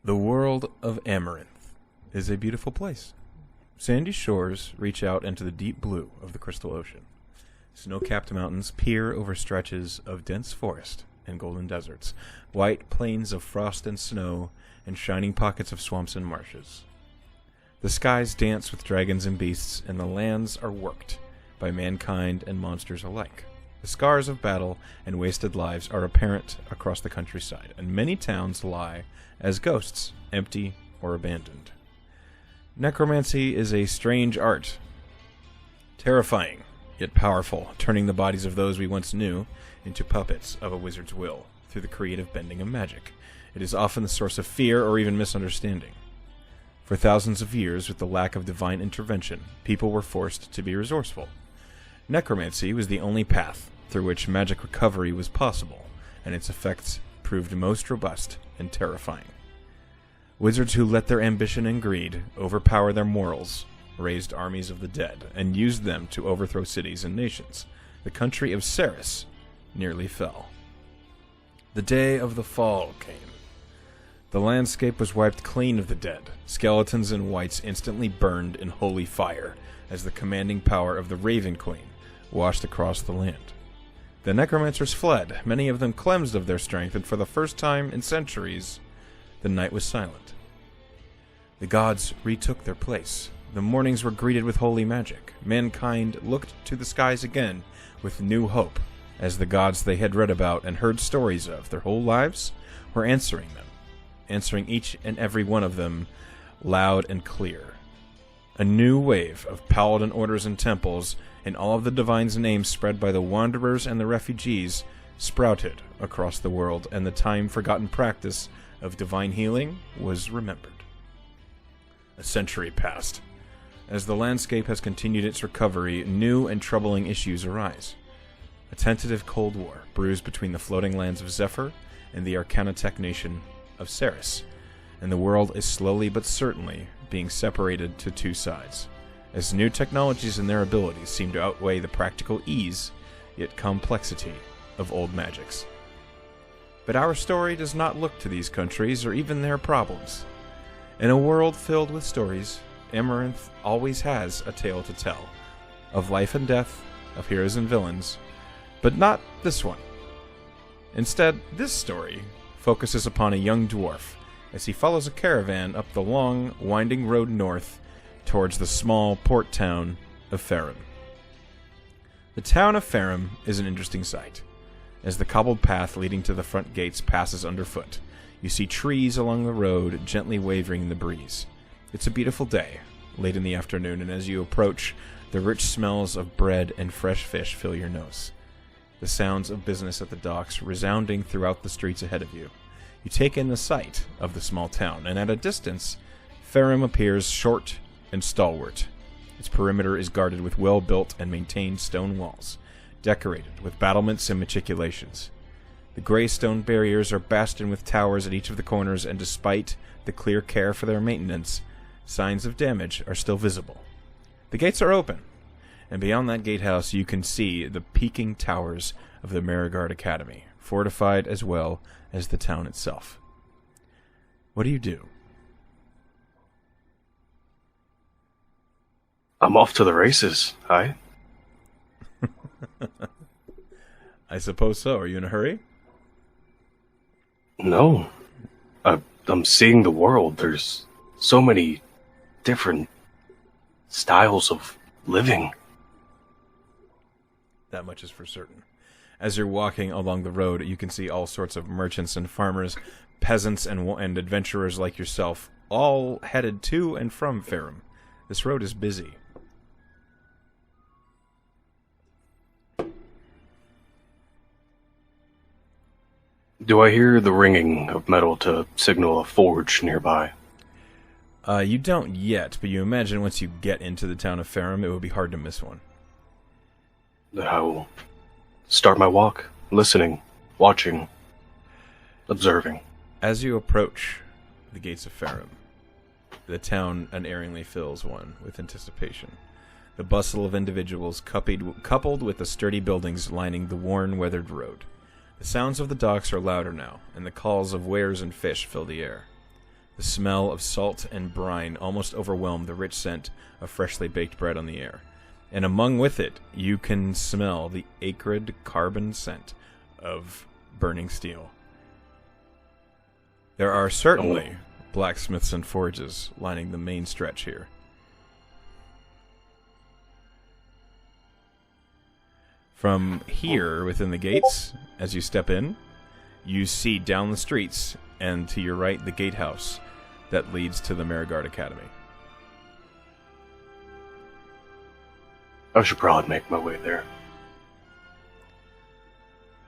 The world of Amaranthe is a beautiful place. Sandy shores reach out into the deep blue of the crystal ocean. Snow-capped mountains peer over stretches of dense forest and golden deserts, white plains of frost and snow, and shining pockets of swamps and marshes. The skies dance with dragons and beasts, and the lands are worked by mankind and monsters alike. The scars of battle and wasted lives are apparent across the countryside, and many towns lie as ghosts, empty or abandoned. Necromancy is a strange art, terrifying yet powerful, turning the bodies of those we once knew into puppets of a wizard's will through the creative bending of magic. It is often the source of fear or even misunderstanding. For thousands of years, with the lack of divine intervention, people were forced to be resourceful. Necromancy was the only path through which magic recovery was possible, and its effects proved most robust and terrifying. Wizards who let their ambition and greed overpower their morals raised armies of the dead and used them to overthrow cities and nations. The country of Ceres nearly fell. The day of the fall came. The landscape was wiped clean of the dead. Skeletons and wights instantly burned in holy fire as the commanding power of the Raven Queen washed across the land. The necromancers fled, many of them cleansed of their strength, and for the first time in centuries, the night was silent. The gods retook their place. The mornings were greeted with holy magic. Mankind looked to the skies again with new hope, as the gods they had read about and heard stories of their whole lives were answering them, answering each and every one of them loud and clear. A new wave of paladin orders and temples, and all of the divine's names spread by the wanderers and the refugees, sprouted across the world, and the time-forgotten practice of divine healing was remembered. A century passed. As the landscape has continued its recovery, new and troubling issues arise. A tentative Cold War brews between the floating lands of Zephyr and the Arcanatech nation of Ceres, and the world is slowly but certainly being separated to two sides, as new technologies and their abilities seem to outweigh the practical ease, yet complexity, of old magics. But our story does not look to these countries or even their problems. In a world filled with stories, Amaranthe always has a tale to tell, of life and death, of heroes and villains, but not this one. Instead, this story focuses upon a young dwarf as he follows a caravan up the long, winding road north towards the small port town of Farum. The town of Farum is an interesting sight. As the cobbled path leading to the front gates passes underfoot, you see trees along the road gently wavering in the breeze. It's a beautiful day, late in the afternoon, and as you approach, the rich smells of bread and fresh fish fill your nose. The sounds of business at the docks resounding throughout the streets ahead of you. You take in the sight of the small town, and at a distance, Farum appears short and stalwart. Its perimeter is guarded with well-built and maintained stone walls, decorated with battlements and machicolations. The gray stone barriers are bastioned with towers at each of the corners, and despite the clear care for their maintenance, signs of damage are still visible. The gates are open, and beyond that gatehouse you can see the peaking towers of the Marigard Academy, fortified as well as the town itself. What do you do? I'm off to the races, hi? I suppose so. Are you in a hurry? No. I'm seeing the world. There's so many different styles of living. That much is for certain. As you're walking along the road, you can see all sorts of merchants and farmers, peasants and adventurers like yourself, all headed to and from Farum. This road is busy. Do I hear the ringing of metal to signal a forge nearby? You don't yet, but you imagine once you get into the town of Farum, it would be hard to miss one. I will start my walk, listening, watching, observing. As you approach the gates of Farum, the town unerringly fills one with anticipation. The bustle of individuals coupled with the sturdy buildings lining the worn, weathered road. The sounds of the docks are louder now, and the calls of wares and fish fill the air. The smell of salt and brine almost overwhelmed the rich scent of freshly baked bread on the air. And among with it, you can smell the acrid carbon scent of burning steel. There are certainly blacksmiths and forges lining the main stretch here. From here, within the gates, as you step in, you see down the streets, and to your right, the gatehouse that leads to the Marigard Academy. I should probably make my way there.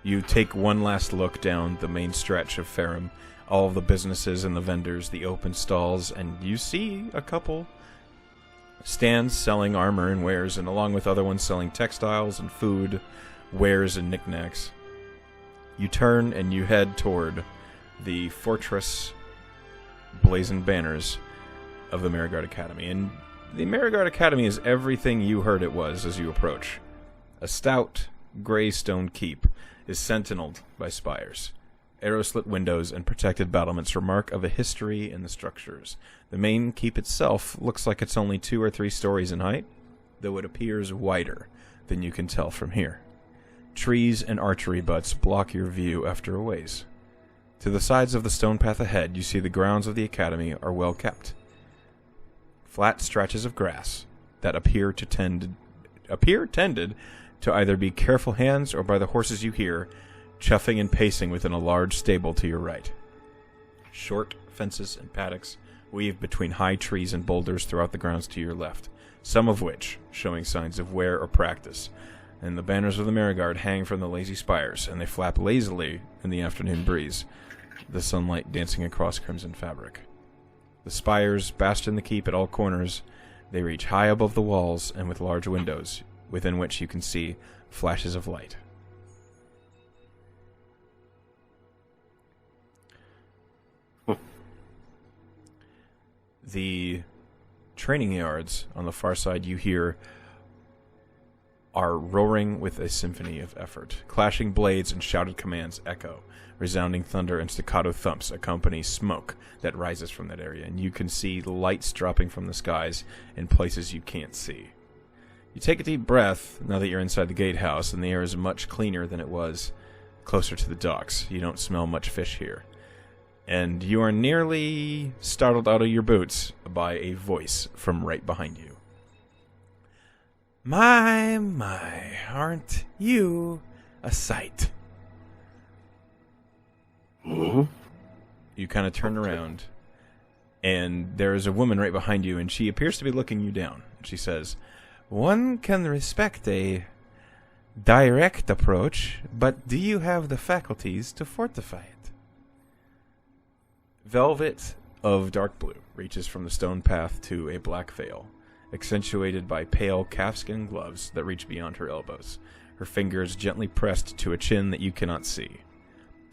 You take one last look down the main stretch of Ferrum, all of the businesses and the vendors, the open stalls, and you see a couple stands selling armor and wares, and along with other ones selling textiles and food, wares and knickknacks. You turn and you head toward the fortress blazoned banners of the Marigard Academy. And the Marigard Academy is everything you heard it was as you approach. A stout, gray stone keep is sentineled by spires. Arrow-slit windows and protected battlements remark of a history in the structures. The main keep itself looks like it's only 2 or 3 stories in height, though it appears wider than you can tell from here. Trees and archery butts block your view after a ways. To the sides of the stone path ahead, you see the grounds of the academy are well kept. Flat stretches of grass that appear tended to either be careful hands or by the horses you hear chuffing and pacing within a large stable to your right. Short fences and paddocks weave between high trees and boulders throughout the grounds to your left, some of which showing signs of wear or practice, and the banners of the Marigard hang from the lazy spires, and they flap lazily in the afternoon breeze, the sunlight dancing across crimson fabric. The spires bastion the keep at all corners. They reach high above the walls and with large windows, within which you can see flashes of light. The training yards on the far side you hear are roaring with a symphony of effort. Clashing blades and shouted commands echo. Resounding thunder and staccato thumps accompany smoke that rises from that area, and you can see lights dropping from the skies in places you can't see. You take a deep breath now that you're inside the gatehouse, and the air is much cleaner than it was closer to the docks. You don't smell much fish here. And you are nearly startled out of your boots by a voice from right behind you. My, aren't you a sight? Mm-hmm. You kind of turn around, and there is a woman right behind you, and she appears to be looking you down. She says, "One can respect a direct approach, but do you have the faculties to fortify it?" Velvet of dark blue reaches from the stone path to a black veil, accentuated by pale calfskin gloves that reach beyond her elbows, her fingers gently pressed to a chin that you cannot see.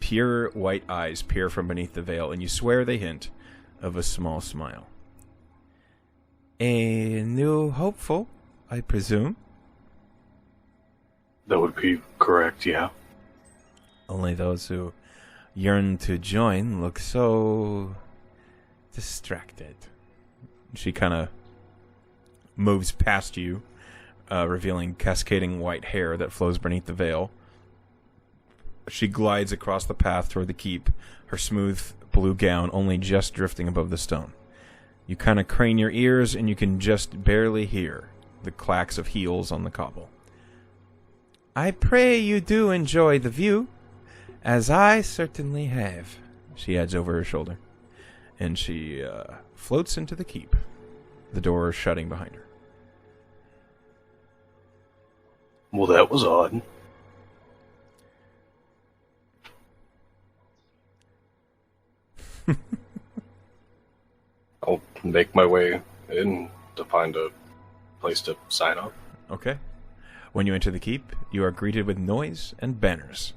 Pure white eyes peer from beneath the veil, and you swear they hint of a small smile. "A new hopeful, I presume?" That would be correct, yeah. "Only those who yearn to join look so distracted." She kind of moves past you, revealing cascading white hair that flows beneath the veil. She glides across the path toward the keep, her smooth blue gown only just drifting above the stone. You kind of crane your ears, and you can just barely hear the clacks of heels on the cobble. "I pray you do enjoy the view, as I certainly have," she adds over her shoulder. And she floats into the keep, the door shutting behind her. Well, that was odd. I'll make my way in to find a place to sign up. Okay. When you enter the keep, you are greeted with noise and banners.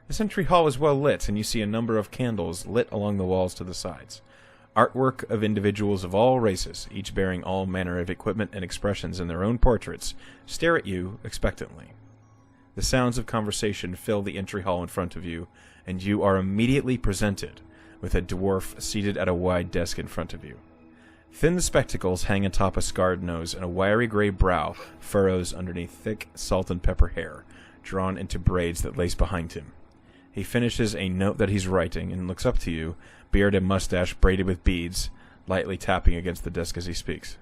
The entry hall is well lit, and you see a number of candles lit along the walls to the sides. Artwork of individuals of all races, each bearing all manner of equipment and expressions in their own portraits, stare at you expectantly. The sounds of conversation fill the entry hall in front of you, and you are immediately presented with a dwarf seated at a wide desk in front of you. Thin spectacles hang atop a scarred nose, and a wiry gray brow furrows underneath thick salt and pepper hair, drawn into braids that lace behind him. He finishes a note that he's writing and looks up to you, beard and mustache braided with beads, lightly tapping against the desk as he speaks.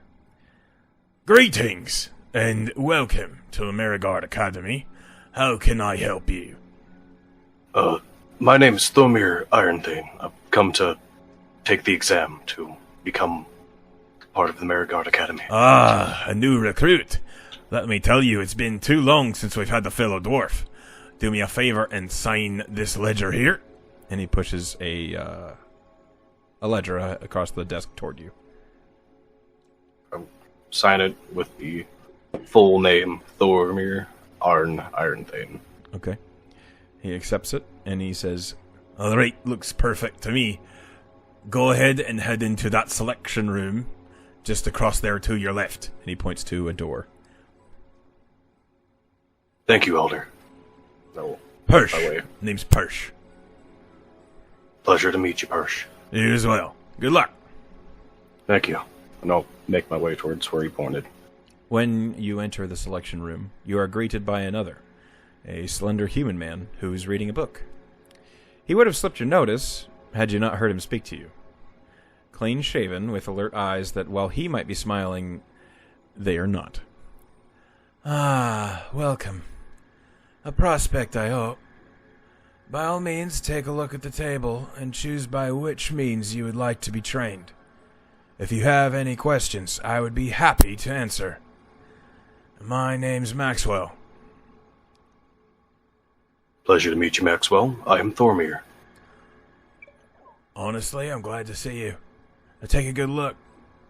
Greetings, and welcome to the Merigard Academy. How can I help you? My name is Thormir Amaranthe. I've come to take the exam to become part of the Merigard Academy. Ah, a new recruit. Let me tell you, it's been too long since we've had the fellow dwarf. Do me a favor and sign this ledger here. And he pushes a ledger across the desk toward you. Sign it with the full name, Thormir Amaranthe. Okay. He accepts it, and he says, All right, looks perfect to me. Go ahead and head into that selection room, just across there to your left. And he points to a door. Thank you, Elder. No, Persh. Name's Persh. Pleasure to meet you, Persh. You as well. Good luck. Thank you. And I'll make my way towards where he pointed. When you enter the selection room, you are greeted by another, a slender human man who's reading a book. He would have slipped your notice had you not heard him speak to you. Clean-shaven, with alert eyes that while he might be smiling, they are not. Ah, welcome. A prospect, I hope. By all means, take a look at the table and choose by which means you would like to be trained. If you have any questions, I would be happy to answer. My name's Maxwell. Pleasure to meet you, Maxwell. I am Thormir. Honestly, I'm glad to see you. Now take a good look,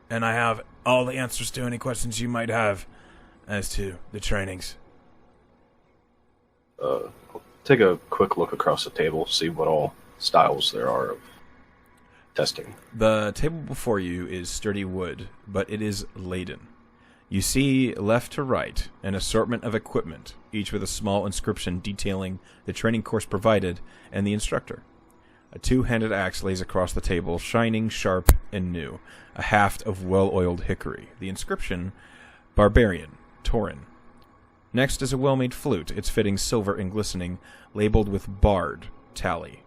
and I have all the answers to any questions you might have as to the trainings. I'll take a quick look across the table, see what all styles there are of testing. The table before you is sturdy wood, but it is laden. You see, left to right, an assortment of equipment, each with a small inscription detailing the training course provided and the instructor. A two-handed axe lays across the table, shining, sharp, and new, a haft of well-oiled hickory. The inscription, Barbarian, Tauren. Next is a well-made flute, its fittings silver and glistening, labeled with Bard, Tally.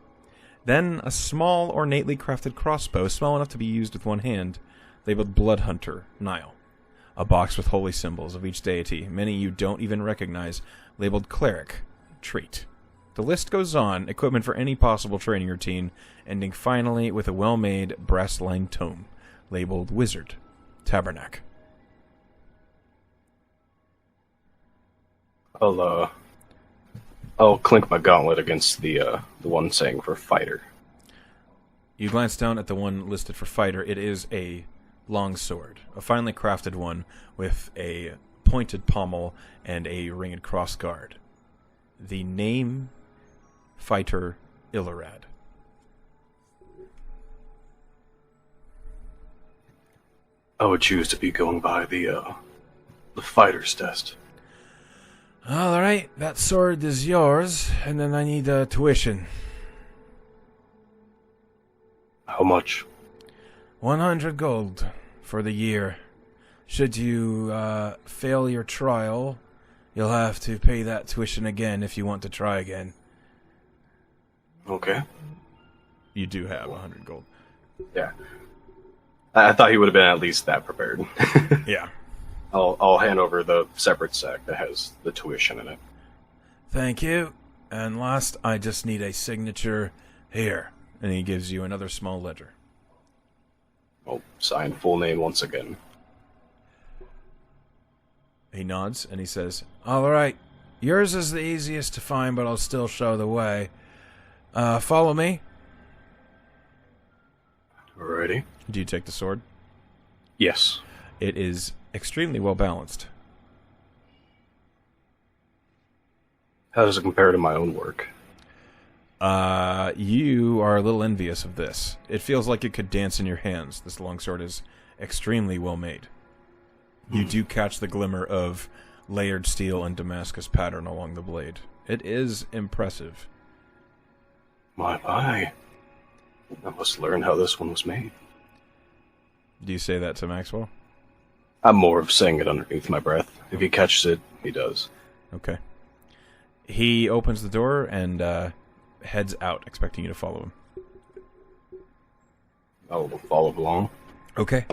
Then a small, ornately crafted crossbow, small enough to be used with one hand, labeled Blood Hunter, Nile. A box with holy symbols of each deity, many you don't even recognize, labeled Cleric, Treat. The list goes on, equipment for any possible training routine, ending finally with a well-made brass-lined tome, labeled Wizard, Tabernacle. I'll clink my gauntlet against the one saying for fighter. You glance down at the one listed for fighter. It is a long sword, a finely crafted one with a pointed pommel and a ringed crossguard. The name, Fighter Illerad. I would choose to be going by the fighter's test. All right, that sword is yours, and then I need tuition. How much? 100 gold for the year. Should you fail your trial, you'll have to pay that tuition again if you want to try again. Okay. You do have 100 gold. Yeah. I thought he would have been at least that prepared. Yeah. I'll hand over the separate sack that has the tuition in it. Thank you. And last, I just need a signature here. And he gives you another small ledger. I'll sign full name once again. He nods and he says, All right. Yours is the easiest to find, but I'll still show the way. Follow me. Alrighty. Do you take the sword? Yes. It is extremely well balanced. How does it compare to my own work? You are a little envious of this. It feels like it could dance in your hands. This longsword is extremely well made. You do catch the glimmer of layered steel and Damascus pattern along the blade. It is impressive. My. I must learn how this one was made. Do you say that to Maxwell? I'm more of saying it underneath my breath. If he catches it, he does. Okay. He opens the door and heads out, expecting you to follow him. I'll follow along. Okay.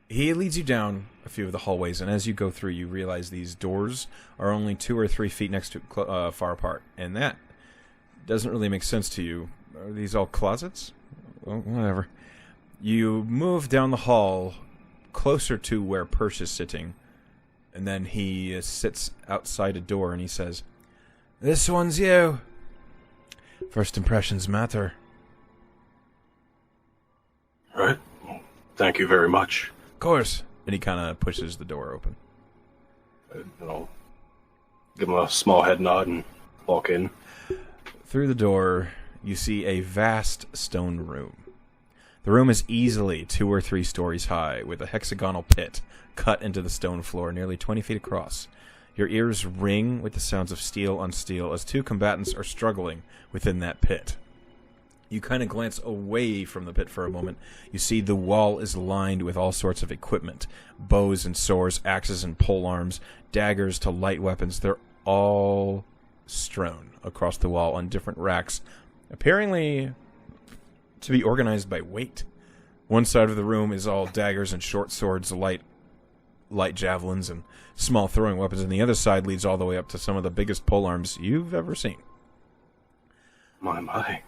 He leads you down a few of the hallways, and as you go through, you realize these doors are only 2 or 3 feet next to far apart, and that doesn't really make sense to you. Are these all closets? Well, whatever. You move down the hall closer to where Persh is sitting, and then he sits outside a door, and he says, "This one's you. First impressions matter." Right. Thank you very much. Of course. and he kind of pushes the door open. I'll give him a small head nod and walk in. Through the door, you see a vast stone room. The room is easily 2 or 3 stories high, with a hexagonal pit cut into the stone floor nearly 20 feet across. Your ears ring with the sounds of steel on steel as 2 combatants are struggling within that pit. You kind of glance away from the pit for a moment. You see the wall is lined with all sorts of equipment. Bows and swords, axes and polearms, daggers to light weapons. They're all strewn across the wall on different racks, apparently to be organized by weight. One side of the room is all daggers and short swords, light javelins, and small throwing weapons, and the other side leads all the way up to some of the biggest polearms you've ever seen. My.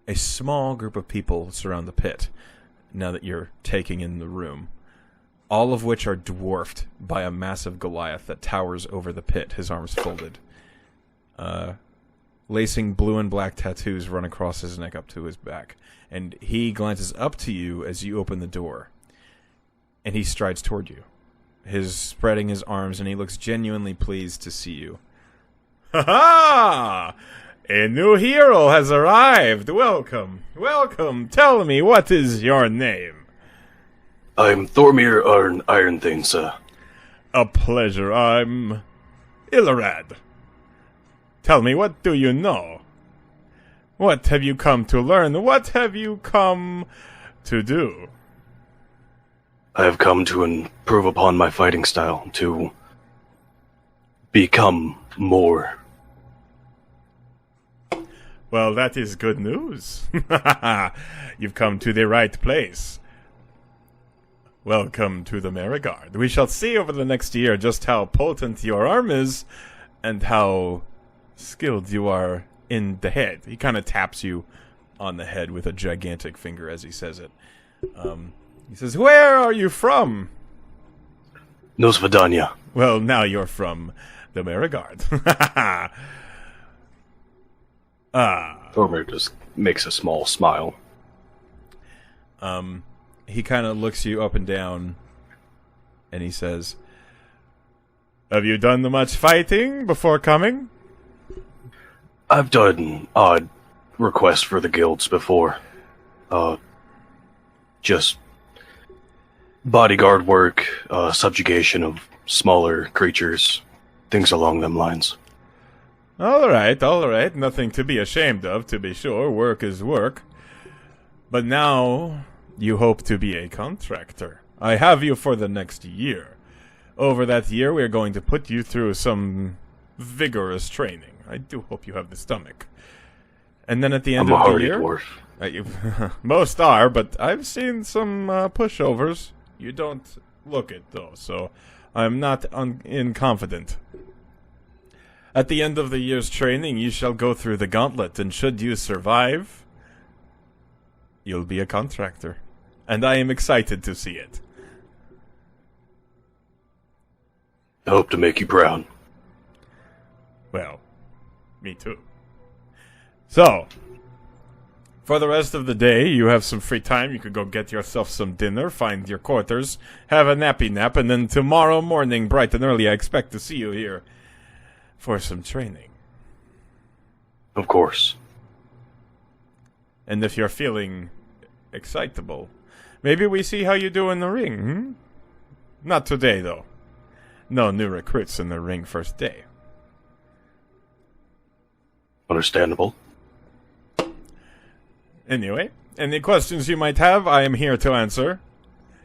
A small group of people surround the pit, now that you're taking in the room, all of which are dwarfed by a massive Goliath that towers over the pit, his arms folded. Lacing blue and black tattoos run across his neck up to his back, and he glances up to you as you open the door, and he strides toward you, spreading his arms, and he looks genuinely pleased to see you. "Ha-ha! A new hero has arrived! Welcome! Welcome! Tell me, what is your name?" I'm Thormir Ironthane, sir. A pleasure. I'm Ilrad. Tell me, what do you know? What have you come to learn? What have you come to do? I have come to improve upon my fighting style, to become more. Well, that is good news. You've come to the right place. Welcome to the Marigard. We shall see over the next year just how potent your arm is and how skilled you are in the head. He kind of taps you on the head with a gigantic finger as he says it. He says, "Where are you from?" Nosvadanya. Well, now you're from the Marigard. Thormir just makes a small smile. He kind of looks you up and down, and he says, Have you done much fighting before coming? I've done odd requests for the guilds before. Just bodyguard work, subjugation of smaller creatures, things along them lines. All right. Nothing to be ashamed of, to be sure. Work is work. But now you hope to be a contractor. I have you for the next year. Over that year, we are going to put you through some vigorous training. I do hope you have the stomach. And then at the end I'm a of the hardy year... dwarf. Most are, but I've seen some pushovers. You don't look it, though, so I'm not inconfident. At the end of the year's training, you shall go through the gauntlet, and should you survive, you'll be a contractor. And I am excited to see it. I hope to make you proud. Well, me too. So, for the rest of the day, you have some free time. You could go get yourself some dinner, find your quarters, have a nappy nap, and then tomorrow morning, bright and early, I expect to see you here for some training. Of course. And if you're feeling excitable, maybe we see how you do in the ring, Not today, though. No new recruits in the ring first day. Anyway, any questions you might have, I am here to answer.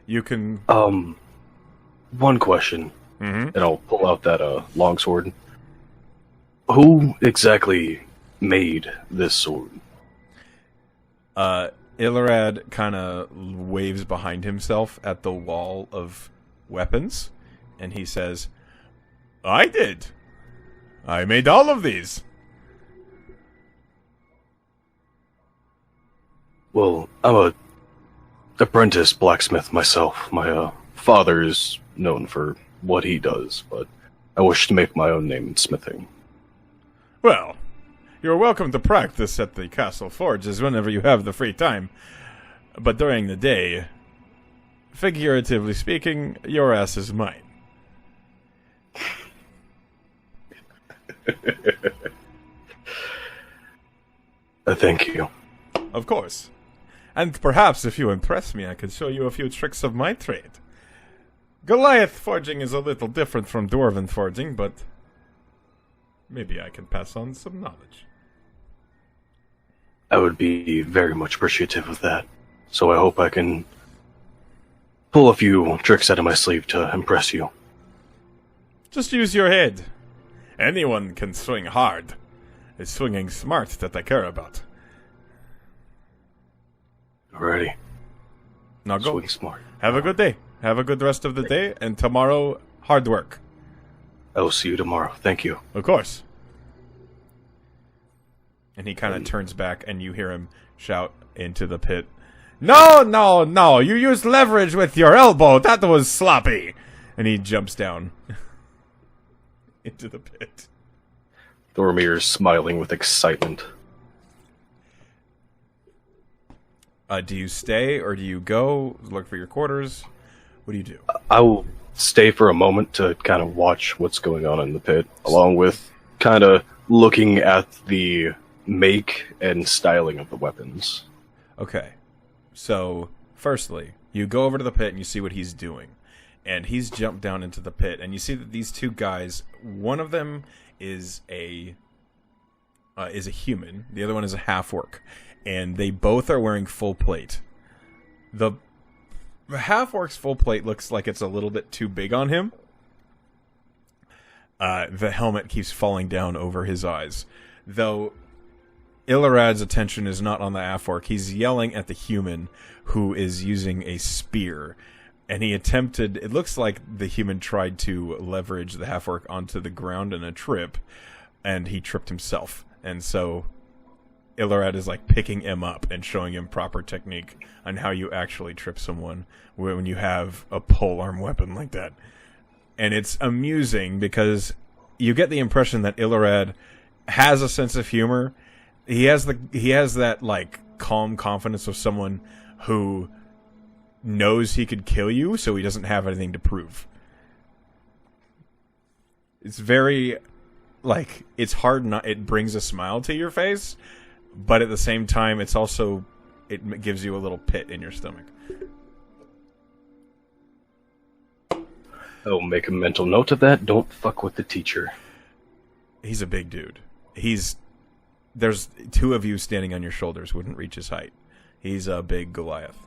You can... One question, Mhm. and I'll pull out that longsword. Who exactly made this sword? Illerad kind of waves behind himself at the wall of weapons, and he says, I did. I made all of these. Well, I'm a apprentice blacksmith myself. My father is known for what he does, but I wish to make my own name in smithing. Well, you're welcome to practice at the castle forges whenever you have the free time. But during the day, figuratively speaking, your ass is mine. Thank you. Of course. And perhaps if you impress me, I could show you a few tricks of my trade. Goliath forging is a little different from Dwarven forging, but maybe I can pass on some knowledge. I would be very much appreciative of that. So I hope I can pull a few tricks out of my sleeve to impress you. Just use your head. Anyone can swing hard. It's swinging smart that I care about. Alrighty. Now go. Swing smart. Have a good day. Have a good rest of the day, and tomorrow, hard work. I will see you tomorrow. Thank you. Of course. And he kind of turns back, and you hear him shout into the pit, No, no, no! You used leverage with your elbow! That was sloppy! And he jumps down into the pit. Thormir is smiling with excitement. Do you stay, or do you go, look for your quarters? What do you do? I will stay for a moment to kind of watch what's going on in the pit, along with kind of looking at the make and styling of the weapons. Okay. So, firstly, you go over to the pit and you see what he's doing. And he's jumped down into the pit, and you see that these two guys, one of them is a human, the other one is a half-orc. And they both are wearing full plate. The half-orc's full plate looks like it's a little bit too big on him. The helmet keeps falling down over his eyes. Though Illerad's attention is not on the half-orc. He's yelling at the human who is using a spear. And he attempted... It looks like the human tried to leverage the half-orc onto the ground in a trip. And he tripped himself. And so Illerad is like picking him up and showing him proper technique on how you actually trip someone when you have a polearm weapon like that. And it's amusing because you get the impression that Illerad has a sense of humor. He has that like calm confidence of someone who knows he could kill you, so he doesn't have anything to prove. It's very like it's hard not. It brings a smile to your face. But at the same time, it gives you a little pit in your stomach. I'll make a mental note of that. Don't fuck with the teacher. He's a big dude. There's two of you standing on your shoulders wouldn't reach his height. He's a big Goliath.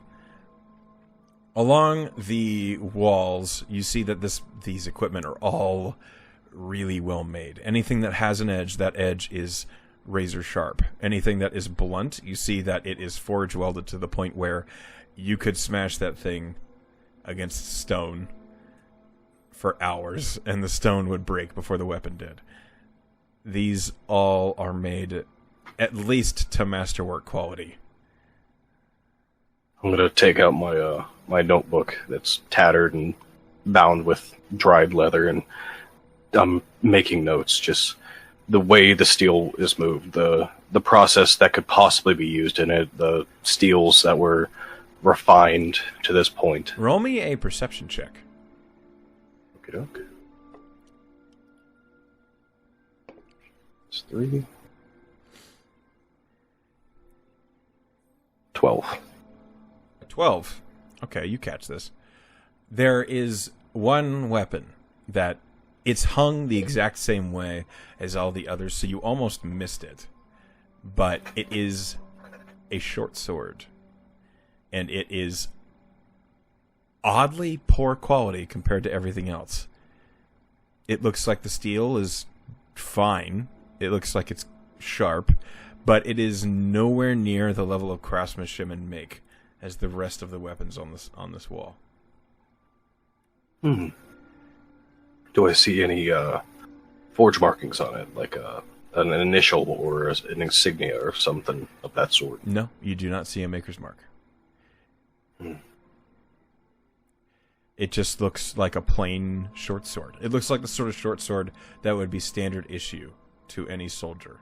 Along the walls, you see that these equipment are all really well made. Anything that has an edge, that edge is razor sharp. Anything that is blunt, you see that it is forge welded to the point where you could smash that thing against stone for hours and the stone would break before the weapon did. These all are made at least to masterwork quality. I'm gonna take out my notebook that's tattered and bound with dried leather, and I'm making notes, just the way the steel is moved, the process that could possibly be used in it, the steels that were refined to this point. Roll me a perception check. Okey-doke. It's 3. 12. 12. Okay, you catch this. There is one weapon that it's hung the exact same way as all the others, so you almost missed it. But it is a short sword. And it is oddly poor quality compared to everything else. It looks like the steel is fine. It looks like it's sharp, but it is nowhere near the level of craftsmanship and make as the rest of the weapons on this wall. Do I see any forge markings on it, like an initial or an insignia or something of that sort? No, you do not see a maker's mark. It just looks like a plain short sword. It looks like the sort of short sword that would be standard issue to any soldier.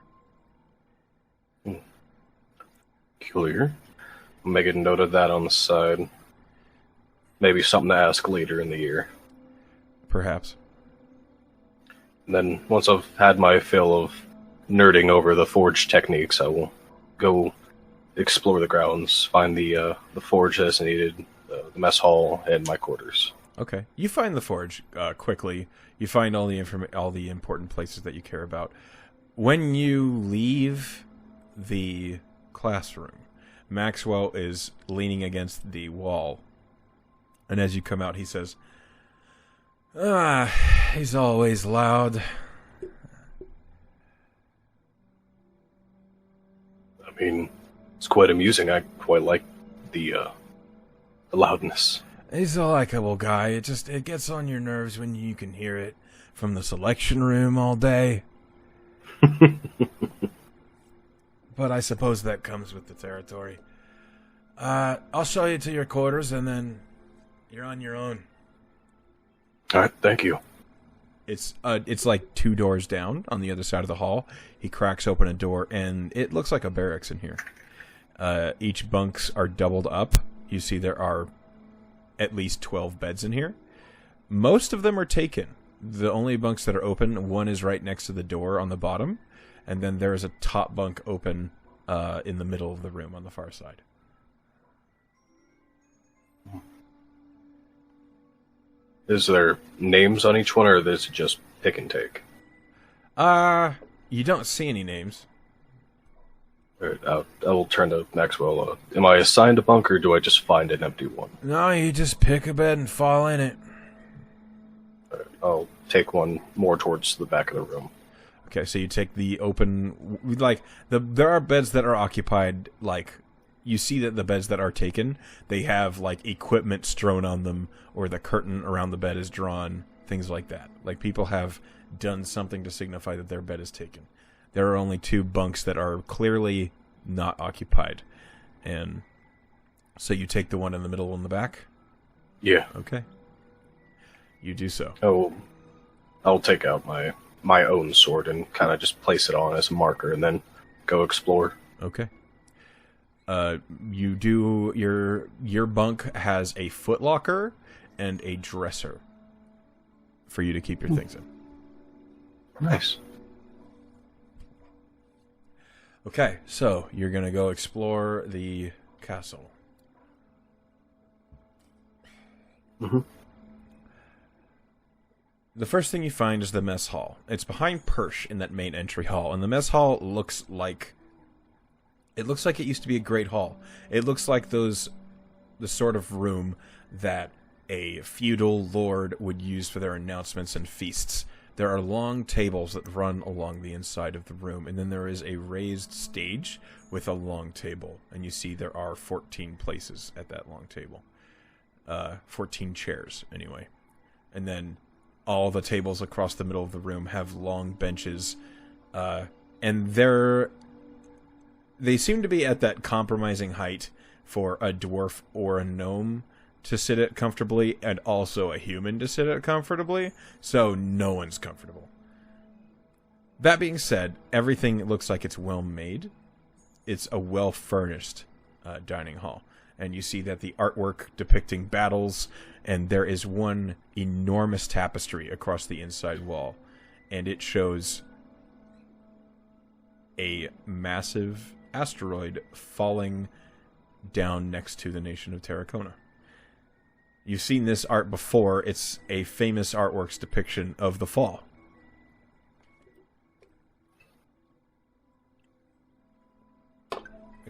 Peculiar. I'll make a note of that on the side. Maybe something to ask later in the year. Perhaps. And then, once I've had my fill of nerding over the forge techniques, I will go explore the grounds, find the forge that's needed, the mess hall, and my quarters. Okay, you find the forge quickly. You find all the important places that you care about. When you leave the classroom, Maxwell is leaning against the wall, and as you come out, he says, He's always loud. I mean, it's quite amusing. I quite like the loudness. He's a likable guy. It gets on your nerves when you can hear it from the selection room all day. But I suppose that comes with the territory. I'll show you to your quarters, and then you're on your own. All right, thank you. It's like 2 doors down on the other side of the hall. He cracks open a door, and it looks like a barracks in here. Each bunks are doubled up. You see there are at least 12 beds in here. Most of them are taken. The only bunks that are open, one is right next to the door on the bottom, and then there is a top bunk open in the middle of the room on the far side. Is there names on each one, or is it just pick and take? You don't see any names. All right, I will turn to Maxwell. Am I assigned a bunk, or do I just find an empty one? No, you just pick a bed and fall in it. All right, I'll take one more towards the back of the room. Okay, so you take the open, there are beds that are occupied, you see that the beds that are taken, they have, equipment strewn on them, or the curtain around the bed is drawn, things like that. People have done something to signify that their bed is taken. There are only 2 bunks that are clearly not occupied. And so you take the one in the middle in the back? Yeah. Okay. You do so. Oh, I'll take out my own sword and kind of just place it on as a marker and then go explore. Okay. You do your bunk has a footlocker and a dresser for you to keep your things in. Nice. Okay, so you're gonna go explore the castle. Mm-hmm. The first thing you find is the mess hall. It's behind Persh in that main entry hall, and the mess hall looks like it used to be a great hall. It looks like the sort of room that a feudal lord would use for their announcements and feasts. There are long tables that run along the inside of the room, and then there is a raised stage with a long table, and you see there are 14 places at that long table. 14 chairs, anyway. And then all the tables across the middle of the room have long benches, and they seem to be at that compromising height for a dwarf or a gnome to sit at comfortably, and also a human to sit at comfortably, so no one's comfortable. That being said, everything looks like it's well made. It's a well-furnished dining hall, and you see that the artwork depicting battles, and there is one enormous tapestry across the inside wall, and it shows a massive asteroid falling down next to the nation of Terracona. You've seen this art before. It's a famous artwork's depiction of the fall.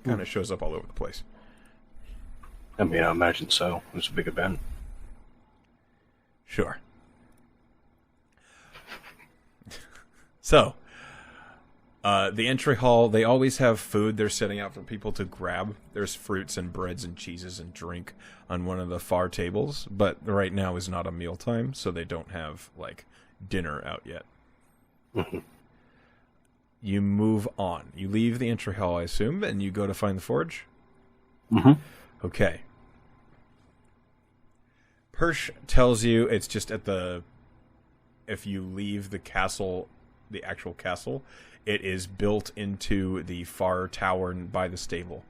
It kind of shows up all over the place. I mean, I imagine so. It's a big event. Sure. So, the entry hall, they always have food they're setting out for people to grab. There's fruits and breads and cheeses and drink on one of the far tables, but right now is not a mealtime, so they don't have, like, dinner out yet. Mm-hmm. You move on. You leave the entry hall, I assume, and you go to find the forge? Mm-hmm. Okay. Persh tells you it's just at the... If you leave the castle, the actual castle, it is built into the far tower by the stable.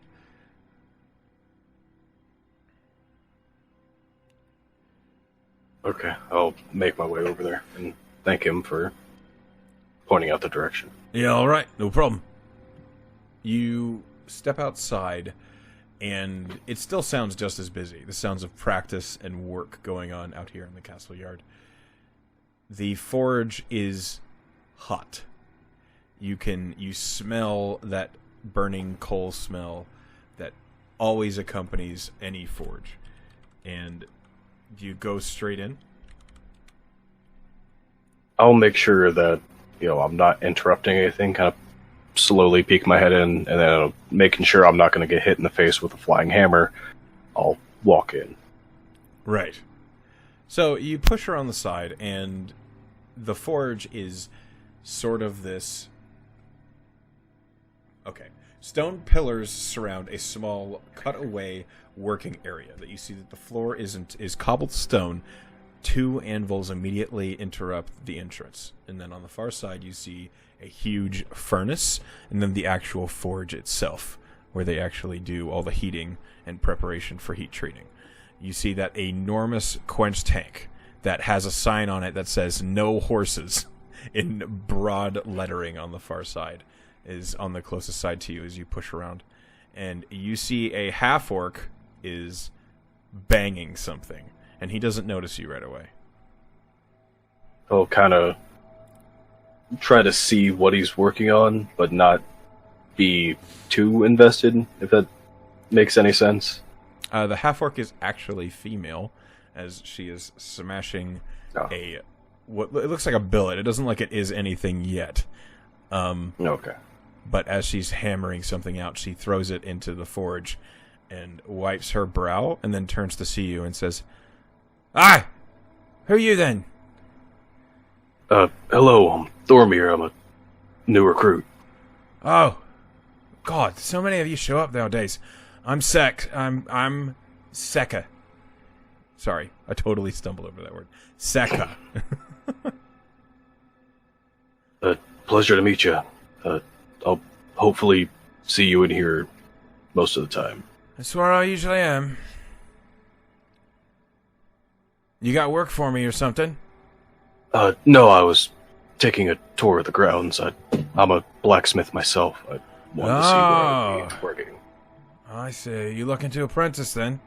Okay, I'll make my way over there and thank him for pointing out the direction. Yeah, all right, no problem. You step outside, and it still sounds just as busy. The sounds of practice and work going on out here in the castle yard. The forge is hot. You smell that burning coal smell that always accompanies any forge. And you go straight in? I'll make sure that, I'm not interrupting anything, kind of slowly peek my head in, and then making sure I'm not going to get hit in the face with a flying hammer, I'll walk in. Right. So you push her on the side, and the forge is sort of this... Okay. Stone pillars surround a small, cut-away working area that you see that the floor is cobbled stone. 2 anvils immediately interrupt the entrance. And then on the far side, you see a huge furnace, and then the actual forge itself, where they actually do all the heating and preparation for heat treating. You see that enormous quench tank that has a sign on it that says "No horses" in broad lettering on the far side is on the closest side to you as you push around. And you see a half-orc is banging something, and he doesn't notice you right away. I'll kind of try to see what he's working on, but not be too invested, if that makes any sense. The half-orc is actually female, as she is smashing what it looks like a billet. It doesn't look like it is anything yet. Okay. But as she's hammering something out, she throws it into the forge and wipes her brow and then turns to see you and says, "Ah! Who are you then?" Hello, I'm Thormir. I'm a new recruit. Oh, God, so many of you show up nowadays. I'm Seka. Sorry, I totally stumbled over that word. Seka. Pleasure to meet you. I'll hopefully see you in here most of the time. That's where I usually am. You got work for me or something? No, I was taking a tour of the grounds. I'm a blacksmith myself. I wanted to see where I'd be working. I see. You looking to apprentice then?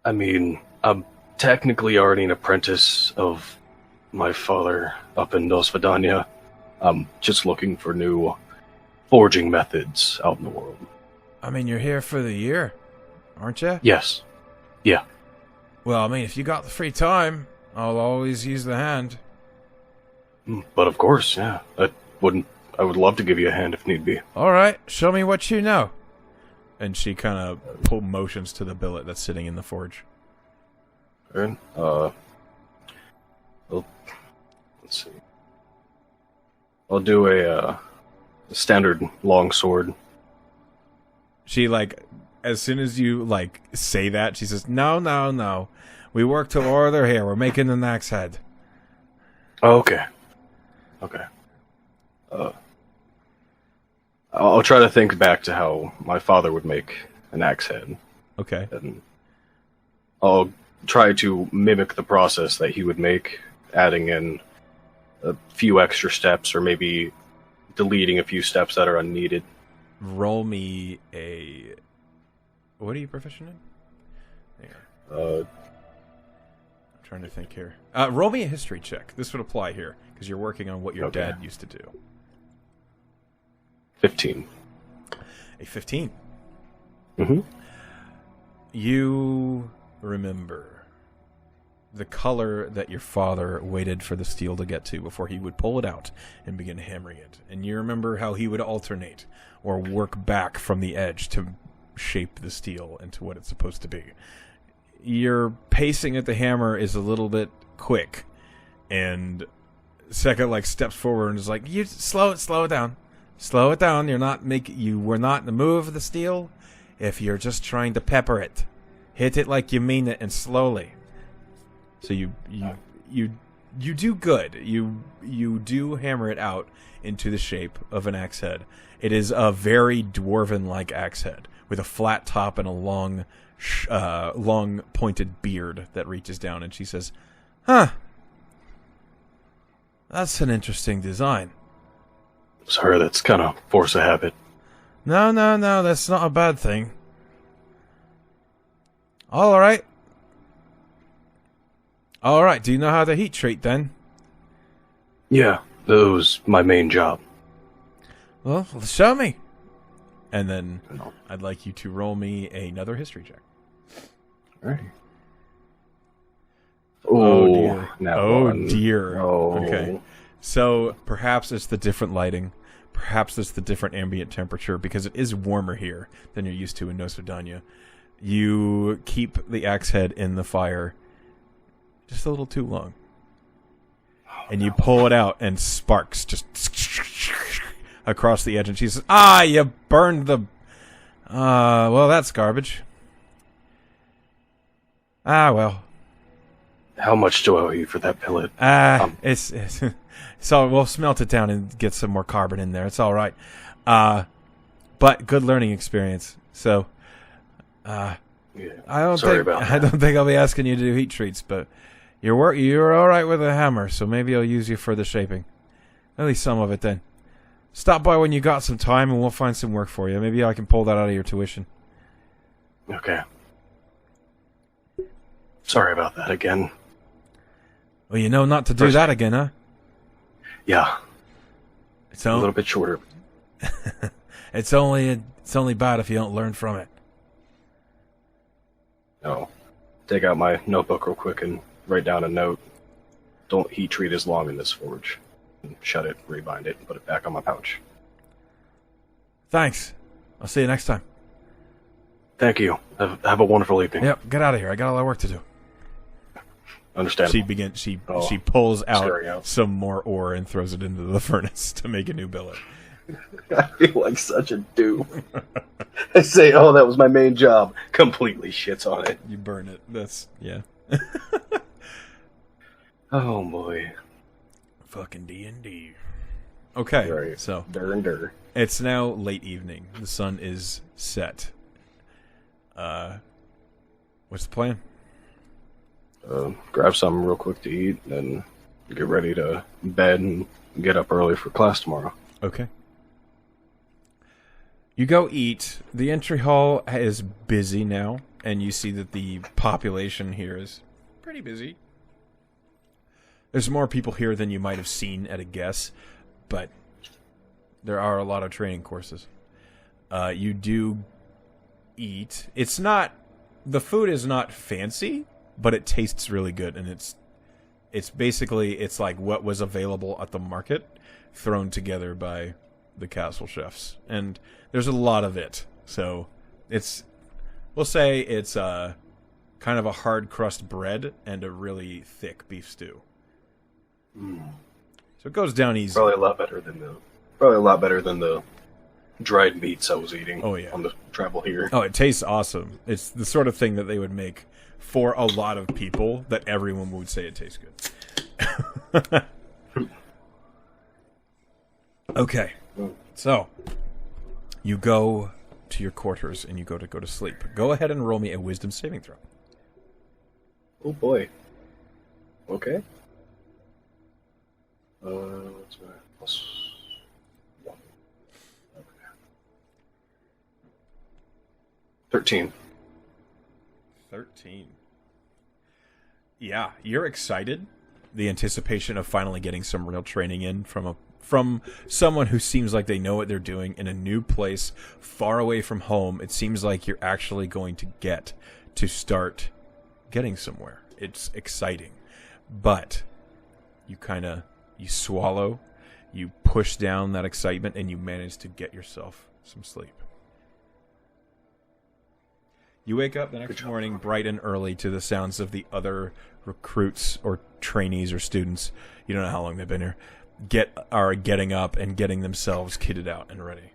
I mean, I'm technically already an apprentice of my father up in Nosvedania. I'm just looking for new forging methods out in the world. I mean, you're here for the year, aren't you? Yes. Yeah. Well, I mean, if you got the free time, I'll always use the hand. But of course, yeah. I would love to give you a hand if need be. All right, show me what you know. And she kind of motions to the billet that's sitting in the forge. Alright, well, let's see. I'll do a standard long sword. She, as soon as you, say that, she says, No. We work till order here. We're making the axe head. Oh, okay. I'll try to think back to how my father would make an axe head. Okay. And I'll try to mimic the process that he would make, adding in a few extra steps or maybe deleting a few steps that are unneeded. Roll me a... What are you proficient in? Uh, I'm trying to think here. Roll me a history check. This would apply here, because you're working on what your dad used to do. 15. A 15. Mm-hmm. You remember the color that your father waited for the steel to get to before he would pull it out and begin hammering it. And you remember how he would alternate or work back from the edge to shape the steel into what it's supposed to be. Your pacing at the hammer is a little bit quick, and Seka steps forward and is like, "You slow it down. Slow it down. We're not in the move of the steel. If you're just trying to pepper it, hit it like you mean it and slowly." So you do good. You do hammer it out into the shape of an axe head. It is a very dwarven-like axe head with a flat top and a long pointed beard that reaches down. And she says, "Huh, that's an interesting design." Sorry, that's kind of force of habit. No, that's not a bad thing. All right. Do you know how to heat treat then? Yeah, that was my main job. Well, show me. And then I'd like you to roll me another history check. All right. Oh dear. No. Dear. Oh. Okay. So perhaps it's the different lighting. Perhaps it's the different ambient temperature, because it is warmer here than you're used to in Nosodania. You keep the axe head in the fire just a little too long. And you pull it out, and sparks just across the edge. And she says, you burned the... well, that's garbage. Well. How much do I owe you for that pellet? It's so we'll smelt it down and get some more carbon in there. It's all right. But good learning experience. So, Yeah. I don't Sorry about that. I don't think I'll be asking you to do heat treats, but you're all right with a hammer. So maybe I'll use you for the shaping, at least some of it. Then stop by when you got some time, and we'll find some work for you. Maybe I can pull that out of your tuition. Okay. Sorry about that again. Well, you know not to do that again, huh? Yeah. It's A little bit shorter. it's only bad if you don't learn from it. No. Take out my notebook real quick and write down a note. Don't heat treat as long in this forge. And shut it, rebind it, and put it back on my pouch. Thanks. I'll see you next time. Thank you. Have a wonderful evening. Yep, get out of here. I got a lot of work to do. Understandable. She pulls out out some more ore and throws it into the furnace to make a new billet. I feel like such a dude. I say, "Oh, that was my main job." Completely shits on it. You burn it. That's yeah. Oh boy. Fucking D&D. Okay, Right. so Dur. it's now late evening. The sun is set. What's the plan? Grab something real quick to eat, and get ready to bed and get up early for class tomorrow. Okay. You go eat. The entry hall is busy now, and you see that the population here is pretty busy. There's more people here than you might have seen at a guess, but there are a lot of training courses. You do eat. The food is not fancy, but it tastes really good, and it's basically like what was available at the market thrown together by the castle chefs, and there's a lot of it. So we'll say it's kind of a hard crust bread and a really thick beef stew. So it goes down easy. Probably a lot better than the dried meats I was eating. Oh, yeah. On the travel here. Oh, it tastes awesome. It's the sort of thing that they would make for a lot of people that everyone would say it tastes good. Okay. So, you go to your quarters and you go to sleep. Go ahead and roll me a wisdom saving throw. Oh boy. Okay. What's my +1? Okay. 13. 13. Yeah, you're excited. The anticipation of finally getting some real training in from From someone who seems like they know what they're doing in a new place, far away from home, it seems like you're actually going to get to start getting somewhere. It's exciting. But you you swallow, you push down that excitement, and you manage to get yourself some sleep. You wake up the next morning bright and early to the sounds of the other recruits or trainees or students, you don't know how long they've been here, are getting up and getting themselves kitted out and ready.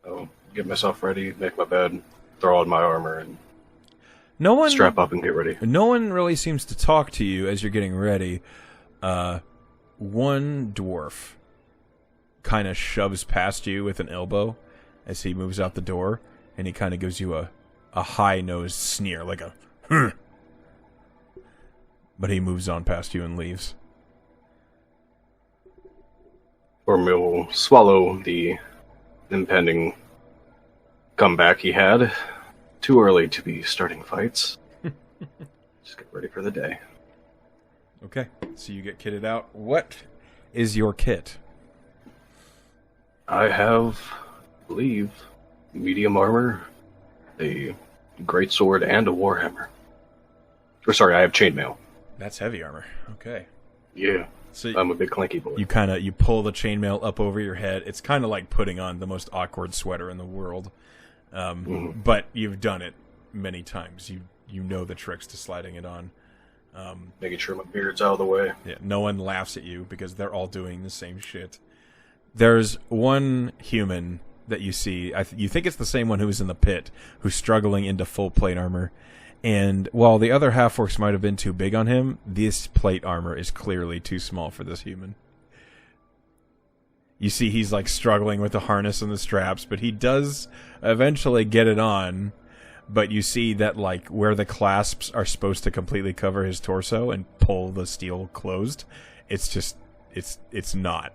I'll get myself ready, make my bed, throw on my armor, and strap up and get ready. No one really seems to talk to you as you're getting ready. One dwarf kind of shoves past you with an elbow as he moves out the door, and he kind of gives you a high-nosed sneer, like a "Huh." But he moves on past you and leaves. Thormir will swallow the impending comeback he had. Too early to be starting fights. Just get ready for the day. Okay, so you get kitted out. What is your kit? I have, I believe, medium armor, a greatsword, and a warhammer. Or sorry, I have chainmail. That's heavy armor. Okay. Yeah. So I'm a big clanky boy. You pull the chainmail up over your head. It's kind of like putting on the most awkward sweater in the world. But you've done it many times. You know the tricks to sliding it on. Making sure my beard's out of the way. Yeah, no one laughs at you because they're all doing the same shit. There's one human that you see. You think it's the same one who was in the pit, who's struggling into full plate armor. And while the other half-orcs might have been too big on him, this plate armor is clearly too small for this human. You see he's like struggling with the harness and the straps, but he does eventually get it on. But you see that like where the clasps are supposed to completely cover his torso and pull the steel closed, it's just it's not.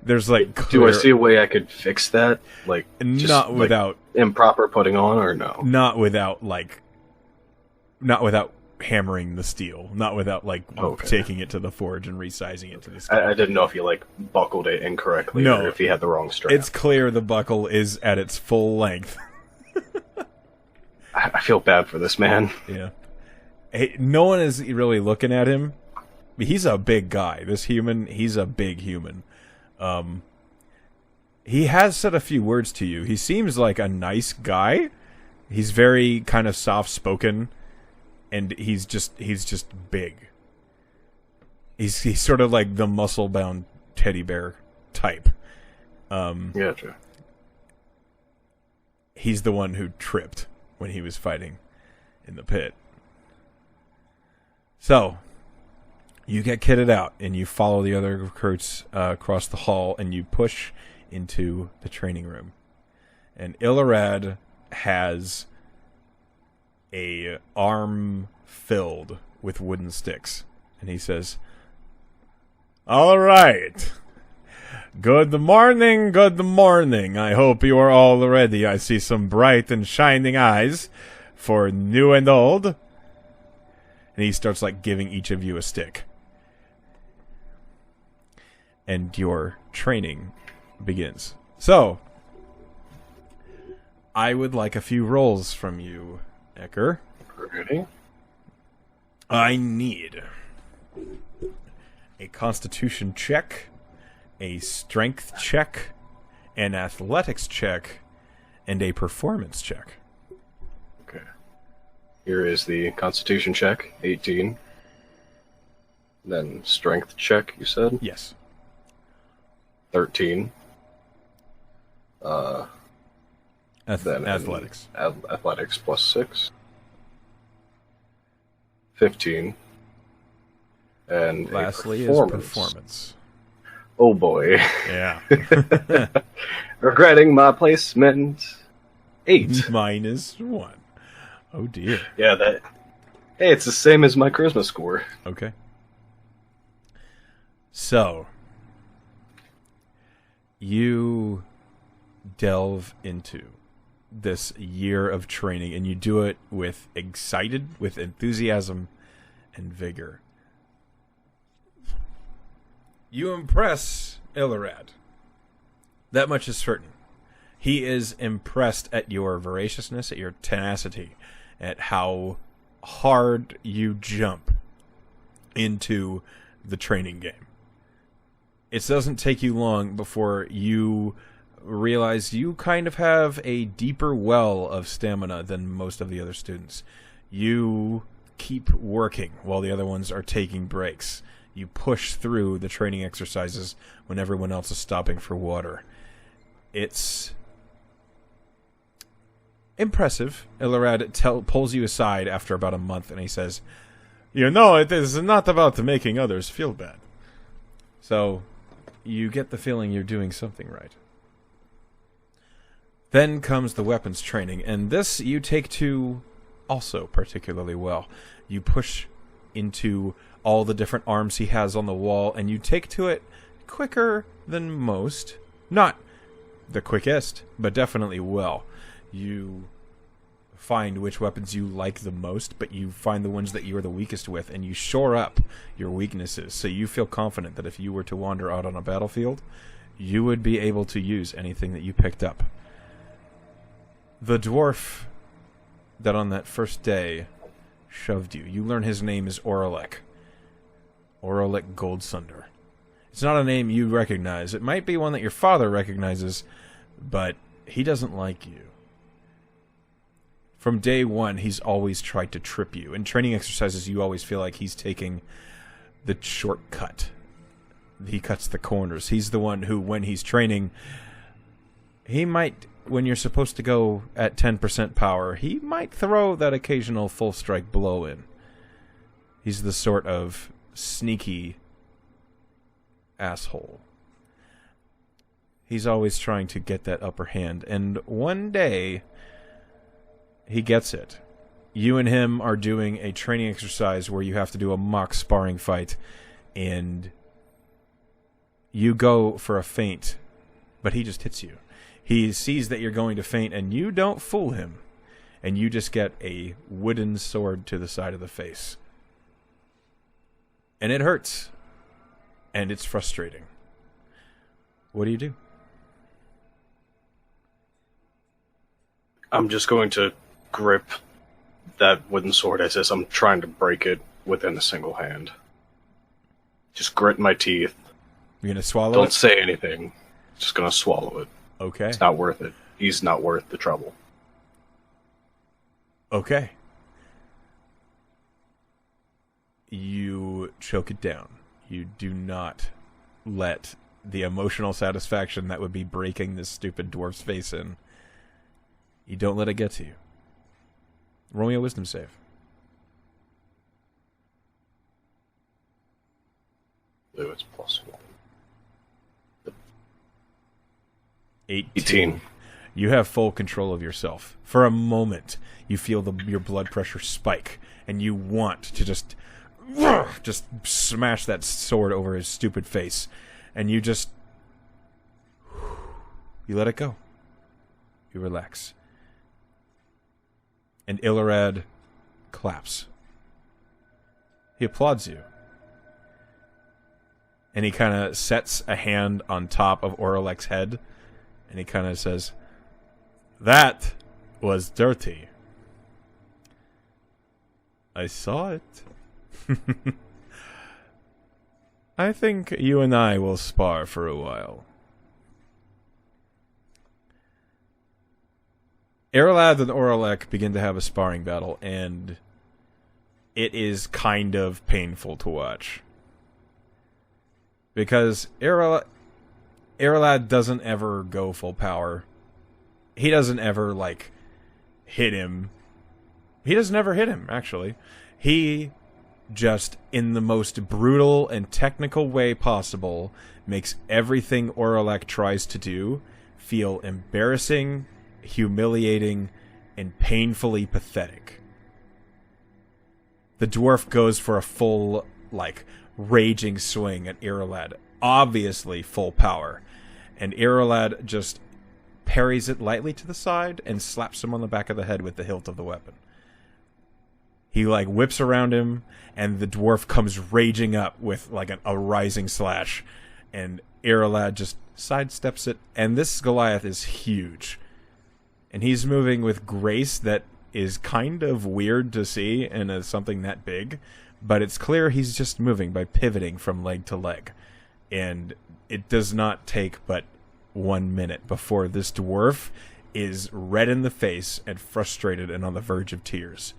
There's like Do I see a way I could fix that? Like just, not without improper putting on, or no? Not without hammering the steel, not without taking it to the forge and resizing it to the scale. I didn't know if you buckled it incorrectly, or if he had the wrong strap. It's clear the buckle is at its full length. I feel bad for this man. Yeah. Hey, no one is really looking at him. He's a big guy. This human, he's a big human. He has said a few words to you. He seems like a nice guy. He's very kind of soft-spoken, and he's just big. He's sort of like the muscle-bound teddy bear type. Gotcha. He's the one who tripped when he was fighting in the pit. So, you get kitted out, and you follow the other recruits across the hall, and you push into the training room. And Illarad has a arm filled with wooden sticks. And he says, "All right. Good morning, good morning. I hope you are all ready. I see some bright and shining eyes for new and old." And he starts giving each of you a stick. And your training begins. So, I would like a few rolls from you, Ecker. Ready? I need a constitution check, a strength check, an athletics check, and a performance check. Okay. Here is the constitution check, 18. Then strength check, you said? Yes. 13. Then athletics. Athletics plus 6. 15. And lastly is performance. Oh boy. Yeah. Regretting my placement. 8. -1. Oh dear. Yeah, that. Hey, it's the same as my charisma score. Okay. So, you delve into this year of training, and you do it with enthusiasm and vigor. You impress Illerad. That much is certain. He is impressed at your voraciousness, at your tenacity, at how hard you jump into the training game. It doesn't take you long before you realize you kind of have a deeper well of stamina than most of the other students. You keep working while the other ones are taking breaks. You push through the training exercises when everyone else is stopping for water. It's impressive. Illerad pulls you aside after about a month, and he says, "You know, it is not about making others feel bad." So, you get the feeling you're doing something right. Then comes the weapons training, and this you take to also particularly well. You push into all the different arms he has on the wall, and you take to it quicker than most. Not the quickest, but definitely well. You find which weapons you like the most, but you find the ones that you are the weakest with, and you shore up your weaknesses, so you feel confident that if you were to wander out on a battlefield, you would be able to use anything that you picked up. The dwarf that on that first day shoved you, you learn his name is Oralek. Oralek Goldsunder. It's not a name you recognize. It might be one that your father recognizes, but he doesn't like you. From day one, he's always tried to trip you. In training exercises, you always feel like he's taking the shortcut. He cuts the corners. He's the one who, when he's training, he might, when you're supposed to go at 10% power, he might throw that occasional full strike blow in. He's the sort of sneaky asshole. He's always trying to get that upper hand, and one day he gets it. You and him are doing a training exercise where you have to do a mock sparring fight, and you go for a feint, but he just hits you. He sees that you're going to feint, and you don't fool him, and you just get a wooden sword to the side of the face. And it hurts, and it's frustrating. What do you do? I'm just going to grip that wooden sword as if I'm trying to break it within a single hand. Just grit my teeth. You're going to swallow it? Don't say anything. Just going to swallow it. Okay. It's not worth it. He's not worth the trouble. Okay. You choke it down. You do not let the emotional satisfaction that would be breaking this stupid dwarf's face in. You don't let it get to you. Roll me a wisdom save. Ooh, it's +1. 18. You have full control of yourself. For a moment, you feel your blood pressure spike, and you want to just smash that sword over his stupid face. And you let it go. You relax. And Illerad claps. He applauds you. And he kind of sets a hand on top of Oralek's head, and he kind of says, "That was dirty. I saw it. I think you and I will spar for a while." Illerad and Oralek begin to have a sparring battle, and it is kind of painful to watch. Because Illerad doesn't ever go full power. He doesn't ever, hit him. He doesn't ever hit him, actually. He just, in the most brutal and technical way possible, makes everything Oralek tries to do feel embarrassing, humiliating, and painfully pathetic. The dwarf goes for a full, raging swing at Illerad, obviously full power, and Illerad just parries it lightly to the side and slaps him on the back of the head with the hilt of the weapon. He, like, whips around him, and the dwarf comes raging up with, like, a rising slash. And Iarlaid just sidesteps it. And this Goliath is huge. And he's moving with grace that is kind of weird to see in something that big. But it's clear he's just moving by pivoting from leg to leg. And it does not take but 1 minute before this dwarf is red in the face and frustrated and on the verge of tears.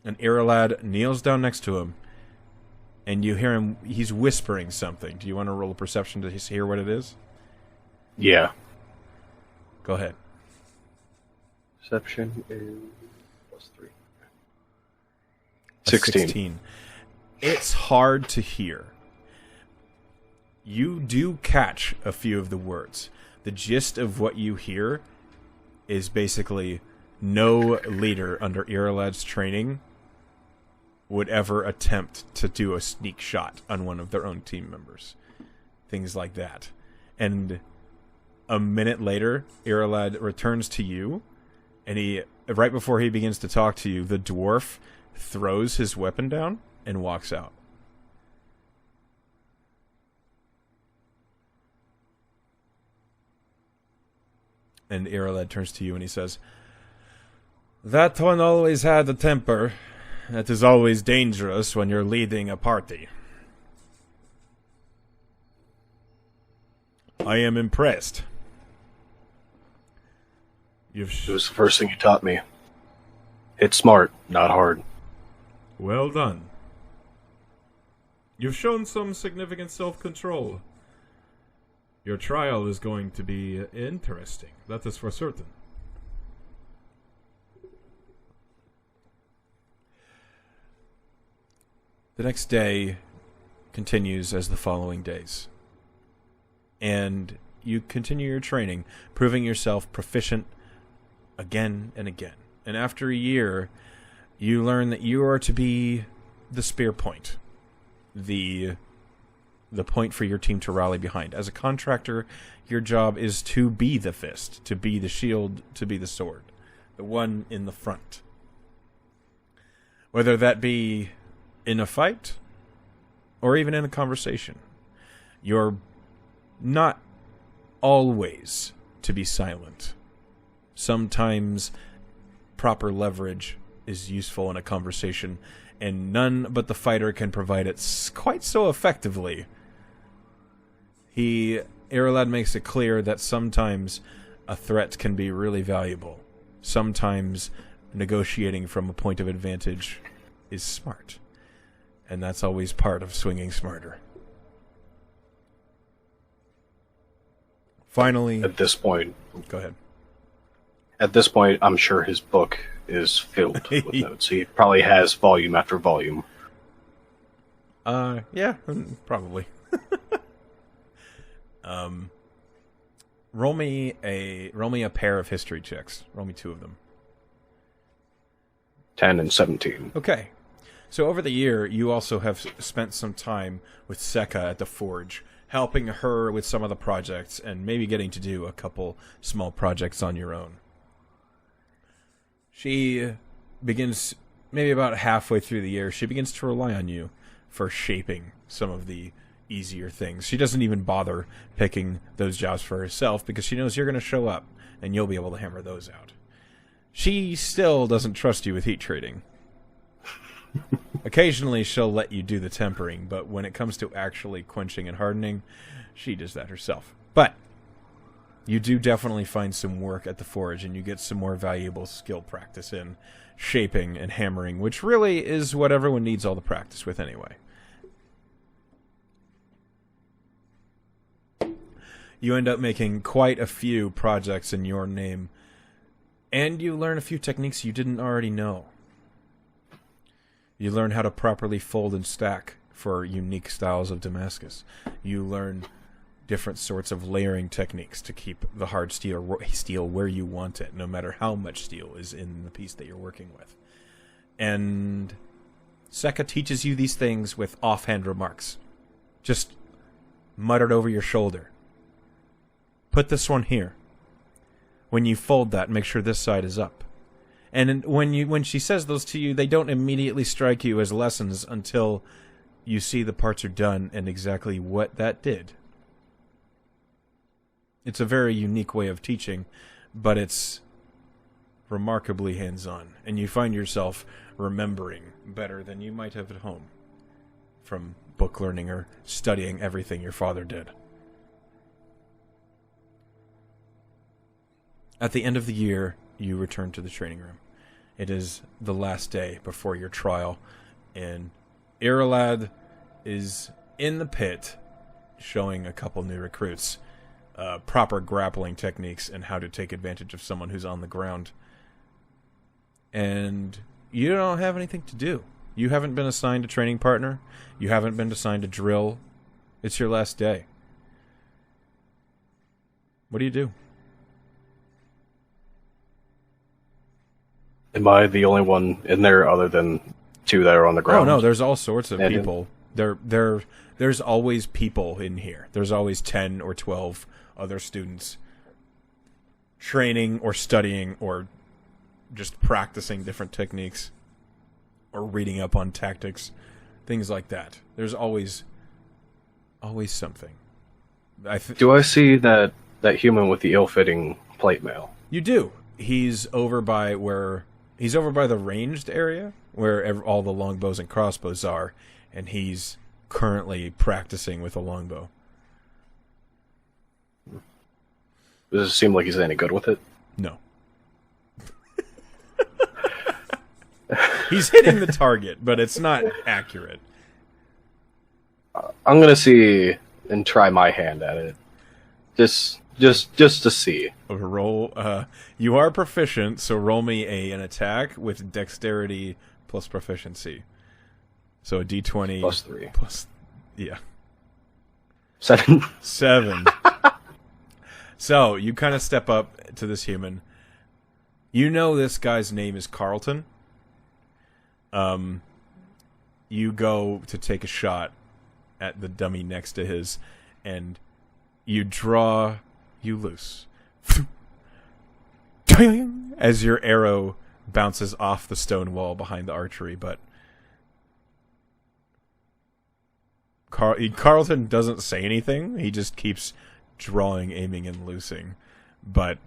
And Iarlaid kneels down next to him, and you hear him, he's whispering something. Do you want to roll a perception to hear what it is? Yeah. Go ahead. Perception is +3. 16. It's hard to hear. You do catch a few of the words. The gist of what you hear is basically no leader under Iarlaid's training would ever attempt to do a sneak shot on one of their own team members. Things like that. And a minute later, Iarlaid returns to you, and right before he begins to talk to you, the dwarf throws his weapon down and walks out. And Iarlaid turns to you and he says, "That one always had a temper. That is always dangerous when you're leading a party. I am impressed. It was the first thing you taught me. It's smart, not hard." Well done. You've shown some significant self-control. Your trial is going to be interesting. That is for certain. The next day continues as the following days. And you continue your training, proving yourself proficient again and again. And after a year, you learn that you are to be the spear point, the point for your team to rally behind. As a contractor, your job is to be the fist, to be the shield, to be the sword, the one in the front. Whether that be in a fight or even in a conversation, you're not always to be silent. Sometimes proper leverage is useful in a conversation, and none but the fighter can provide it quite so effectively. Iarlaid makes it clear that sometimes a threat can be really valuable. Sometimes negotiating from a point of advantage is smart. And that's always part of swinging smarter. Finally... At this point... Go ahead. At this point, I'm sure his book is filled with notes. He probably has volume after volume. Yeah, probably. Roll me a pair of history checks. Roll me 2 of them. 10 and 17. Okay. So over the year, you also have spent some time with Seka at the Forge, helping her with some of the projects, and maybe getting to do a couple small projects on your own. She begins, maybe about halfway through the year, she begins to rely on you for shaping some of the easier things. She doesn't even bother picking those jobs for herself because she knows you're going to show up and you'll be able to hammer those out. She still doesn't trust you with heat trading. Occasionally she'll let you do the tempering, but when it comes to actually quenching and hardening, she does that herself. But you do definitely find some work at the Forge, and you get some more valuable skill practice in shaping and hammering, which really is what everyone needs all the practice with anyway. You end up making quite a few projects in your name, and you learn a few techniques you didn't already know. You learn how to properly fold and stack for unique styles of Damascus. You learn different sorts of layering techniques to keep the hard steel where you want it, no matter how much steel is in the piece that you're working with. And Seka teaches you these things with offhand remarks, just muttered over your shoulder. Put this one here. When you fold that, make sure this side is up. And when she says those to you, they don't immediately strike you as lessons until you see the parts are done and exactly what that did. It's a very unique way of teaching, but it's remarkably hands-on, and you find yourself remembering better than you might have at home from book learning or studying everything your father did. At the end of the year, you return to the training room. It is the last day before your trial, and Irilad is in the pit showing a couple new recruits proper grappling techniques and how to take advantage of someone who's on the ground. And you don't have anything to do. You haven't been assigned a training partner. You haven't been assigned a drill. It's your last day. What do you do? Am I the only one in there other than two that are on the ground? Oh, no, there's all sorts of people. There's always people in here. There's always 10 or 12 other students training or studying or just practicing different techniques or reading up on tactics, things like that. There's always something. Do I see that human with the ill-fitting plate mail? You do. He's over by the ranged area where all the longbows and crossbows are, and he's currently practicing with a longbow. Does it seem like he's any good with it? No. He's hitting the target, but it's not accurate. I'm gonna see and try my hand at it, just to see. Roll. You are proficient, so roll me an attack with dexterity plus proficiency. So a d20 plus 3. Yeah. 7. 7. So you kind of step up to this human. You know this guy's name is Carlton. You go to take a shot at the dummy next to his, and you loose. As your arrow bounces off the stone wall behind the archery, but Carlton doesn't say anything. He just keeps drawing, aiming, and loosing. But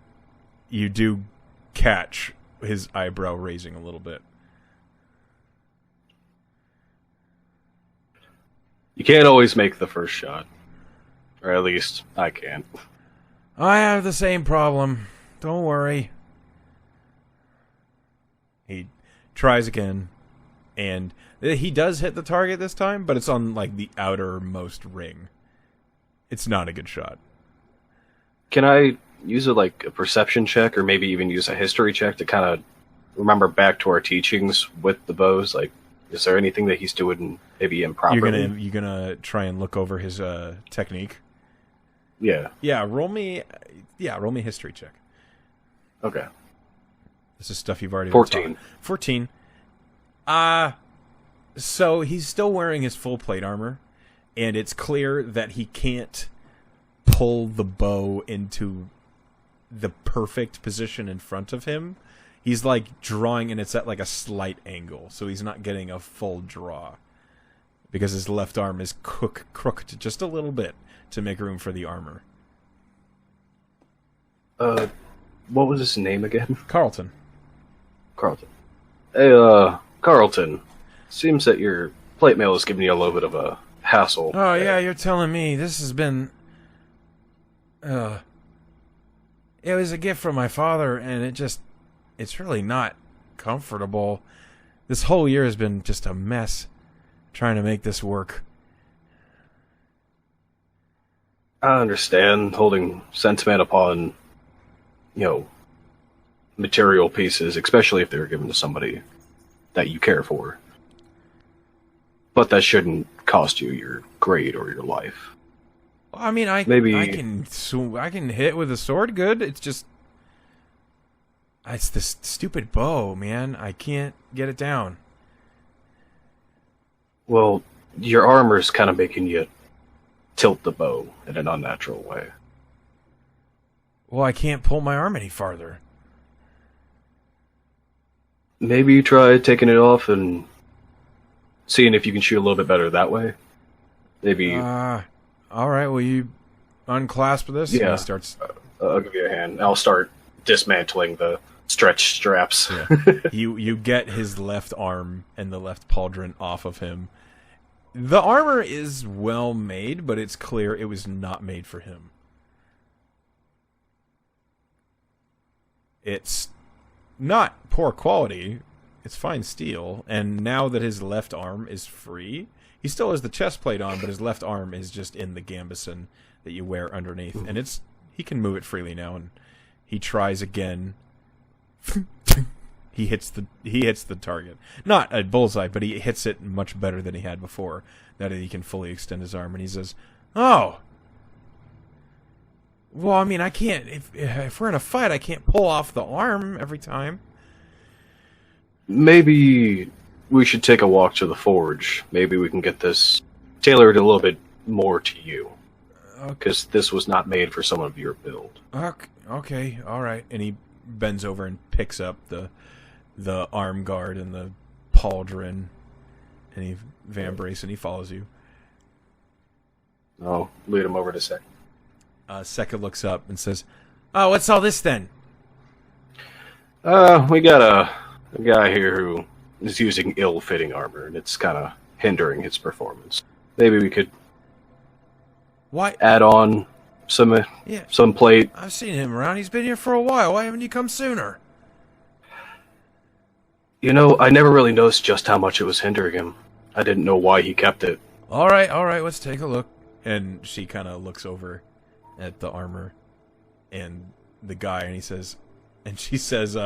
you do catch his eyebrow raising a little bit. You can't always make the first shot. Or at least, I can't. I have the same problem. Don't worry. He tries again, and he does hit the target this time, but it's on, like, the outermost ring. It's not a good shot. Can I use a perception check, or maybe even use a history check to kind of remember back to our teachings with the bows? Like, is there anything that he's doing maybe improperly? You're gonna try and look over his technique? Yeah. Yeah, roll me a history check. Okay. This is stuff you've already 14. been taught. 14. So he's still wearing his full plate armor, and it's clear that he can't pull the bow into the perfect position in front of him. He's like drawing, and it's at like a slight angle, so he's not getting a full draw because his left arm is crooked just a little bit to make room for the armor. What was his name again? Carlton. Hey, Carlton. Seems that your plate mail is giving you a little bit of a hassle. Oh, yeah, you're telling me. This has been... it was a gift from my father, and it's really not comfortable. This whole year has been just a mess trying to make this work. I understand holding sentiment upon, material pieces, especially if they're given to somebody that you care for. But that shouldn't cost you your grade or your life. I mean, I can hit with a sword good. It's just... It's this stupid bow, man. I can't get it down. Well, your armor's kind of making you tilt the bow in an unnatural way. Well, I can't pull my arm any farther. Maybe you try taking it off and seeing if you can shoot a little bit better that way. Maybe. All right, will you unclasp this? Yeah. And he starts. I'll give you a hand. I'll start dismantling the stretch straps. Yeah. You get his left arm and the left pauldron off of him. The armor is well made, but it's clear it was not made for him. It's not poor quality. It's fine steel. And now that his left arm is free, he still has the chest plate on, but his left arm is just in the gambeson that you wear underneath. And he can move it freely now, and he tries again. He hits the target. Not a bullseye, but he hits it much better than he had before. Now that he can fully extend his arm, and he says, "Oh, well, I mean, I can't. If we're in a fight, I can't pull off the arm every time." Maybe we should take a walk to the forge. Maybe we can get this tailored a little bit more to you. Because this was not made for someone of your build. Okay, all right. And he bends over and picks up the arm guard and the pauldron, and he vambrace, and he follows you. I'll lead him over to Sek. Sekka looks up and says, "Oh, what's all this then?" We got a guy here who is using ill-fitting armor, and it's kind of hindering his performance. Maybe we could add on some plate. I've seen him around. He's been here for a while. Why haven't you come sooner? You know, I never really noticed just how much it was hindering him. I didn't know why he kept it. All right, let's take a look. And she kind of looks over at the armor and the guy, and she says,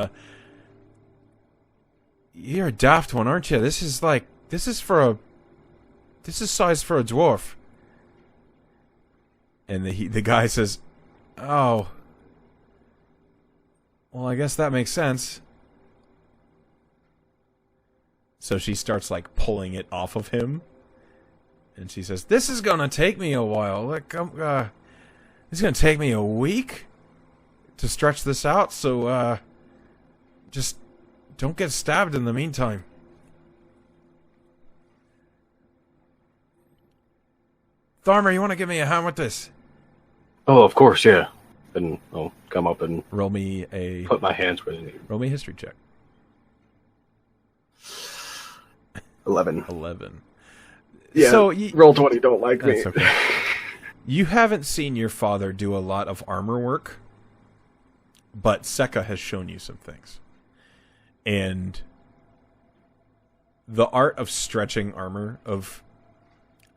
"You're a daft one, aren't you? This is sized for a dwarf." And the guy says, "Oh, well, I guess that makes sense." So she starts pulling it off of him, and she says, "This is gonna take me a while. It's gonna take me a week to stretch this out. So, just don't get stabbed in the meantime." Thormir, you want to give me a hand with this? Oh, of course, yeah. And I'll come up and roll me put my hands where they need. Roll me a history check. 11. Yeah, so roll 20, don't like me. That's okay. You haven't seen your father do a lot of armor work, but Sekka has shown you some things. And the art of stretching armor, of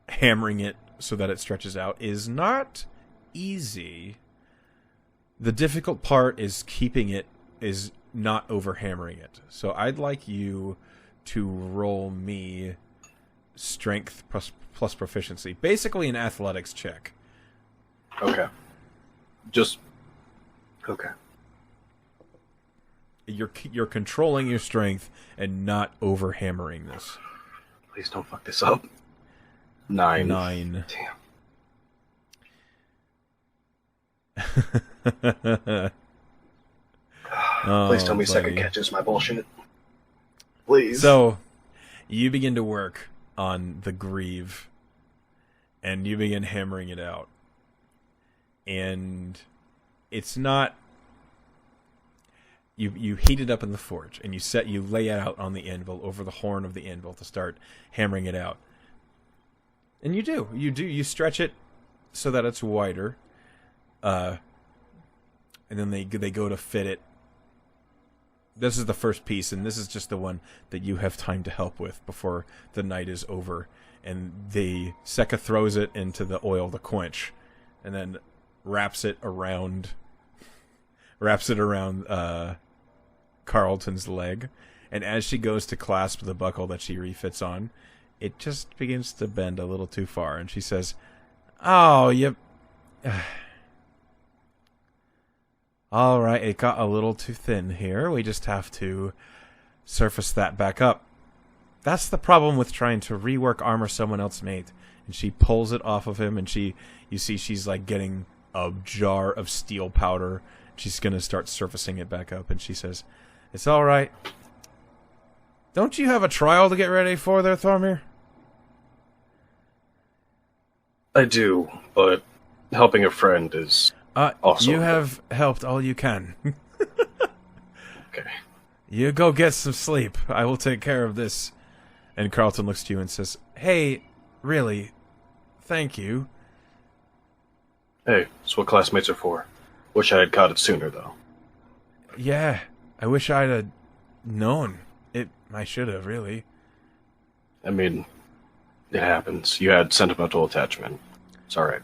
hammering it so that it stretches out, is not easy. The difficult part is not over hammering it. So I'd like you to roll me strength plus proficiency, basically an athletics check. Okay. Okay. You're controlling your strength and not over hammering this. Please don't fuck this up. 9. Damn. Please tell me Sekka catches my bullshit. Please. So, you begin to work on the greave, and you begin hammering it out. And it's not... You heat it up in the forge, and you lay it out on the anvil, over the horn of the anvil, to start hammering it out. And you stretch it so that it's wider. And then they go to fit it. This is the first piece, and this is just the one that you have time to help with before the night is over. And Sekka throws it into the oil to quench, and then wraps it around Carlton's leg. And as she goes to clasp the buckle that she refits on, it just begins to bend a little too far, and she says, "Oh, you." All right, it got a little too thin here. We just have to surface that back up. That's the problem with trying to rework armor someone else made. And she pulls it off of him, and you see she's getting a jar of steel powder. She's going to start surfacing it back up, and she says, "It's all right. Don't you have a trial to get ready for there, Thormir? I do, but helping a friend is also... You have helped all you can. Okay. You go get some sleep. I will take care of this. And Carlton looks to you and says, hey, really, thank you. Hey, that's what classmates are for. Wish I had caught it sooner, though. Yeah, I wish I'd have known. I should have, really. I mean, it happens. You had sentimental attachment. It's alright.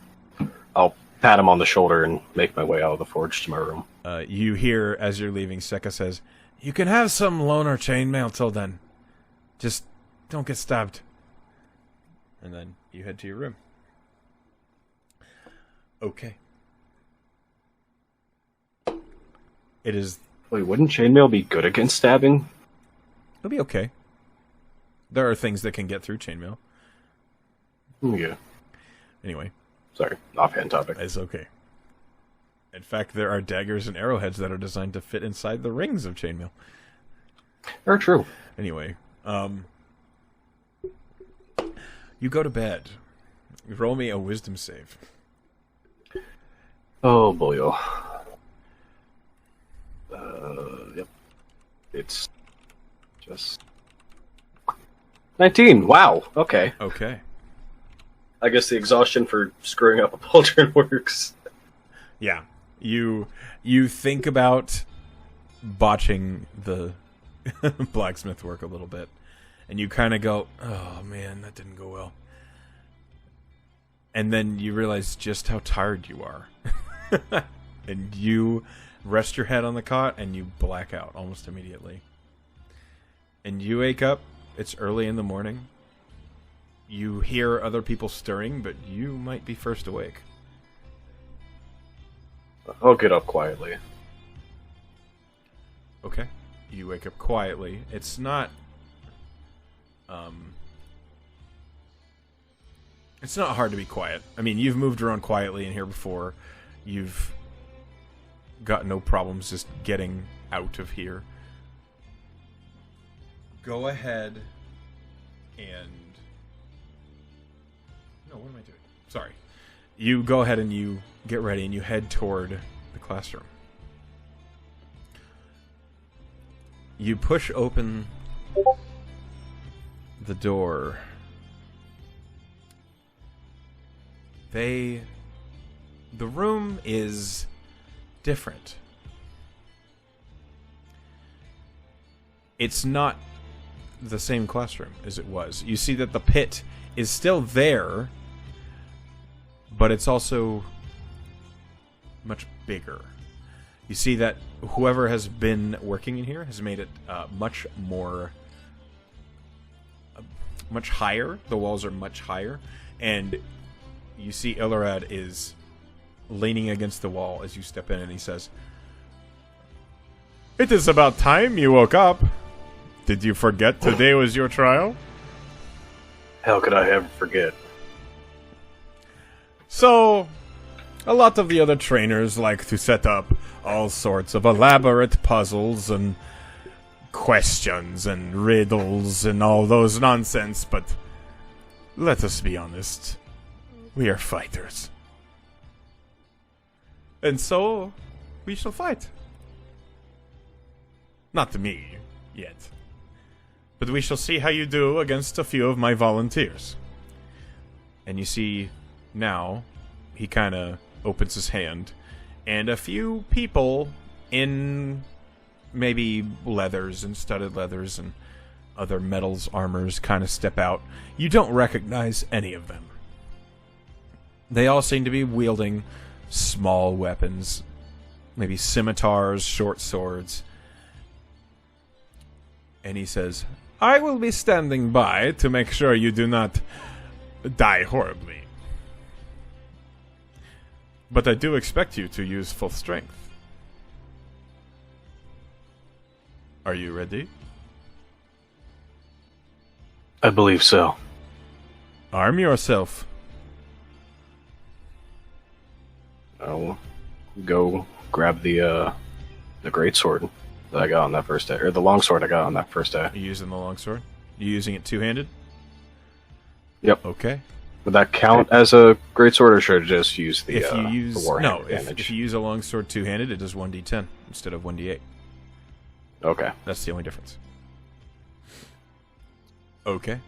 I'll pat him on the shoulder and make my way out of the forge to my room. You hear, as you're leaving, Seka says, you can have some loaner chainmail till then. Just don't get stabbed. And then you head to your room. Okay. It is... Wait, wouldn't chainmail be good against stabbing? It'll be okay. There are things that can get through chainmail. Yeah. Anyway. Sorry, offhand topic. It's okay. In fact, there are daggers and arrowheads that are designed to fit inside the rings of chainmail. Very true. Anyway, you go to bed. Roll me a wisdom save. Oh, boy. Yep. It's just 19. Wow. Okay. Okay. I guess the exhaustion for screwing up a pauldron works. Yeah. You think about botching the blacksmith work a little bit, and you kind of go, oh man, that didn't go well. And then you realize just how tired you are. And you rest your head on the cot, and you black out almost immediately. And you wake up, it's early in the morning. You hear other people stirring, but you might be first awake. I'll get up quietly. Okay. You wake up quietly. It's not... It's not hard to be quiet. I mean, you've moved around quietly in here before. You've got no problems just getting out of here. Go ahead and... No, what am I doing? Sorry. You go ahead and you get ready and you head toward the classroom. You push open the door. The room is different. It's not the same classroom as it was. You see that the pit is still there, but it's also much bigger. You see that whoever has been working in here has made it much higher. The walls are much higher, and you see Illarad is leaning against the wall as you step in, and he says, It is about time you woke up. Did you forget today was your trial? How could I ever forget? So, a lot of the other trainers like to set up all sorts of elaborate puzzles and questions and riddles and all those nonsense, but let us be honest. We are fighters. And so, we shall fight. Not me, yet. But we shall see how you do against a few of my volunteers. and you see now he kind of opens his hand, and a few people in maybe leathers and studded leathers and other metals, armors kind of step out. You don't recognize any of them. They all seem to be wielding small weapons, maybe scimitars, short swords. And he says, I will be standing by to make sure you do not die horribly. But I do expect you to use full strength. Are you ready? I believe so. Arm yourself. I'll go grab the greatsword, that I got on that first day, or the longsword I got on that first day. Are you using the longsword? You using it two-handed? Yep. Okay. Would that count as a greatsword, or should I just use the If you use the warhammer no, advantage? if you use a longsword two-handed, it does 1d10 instead of 1d8. Okay. That's the only difference. Okay.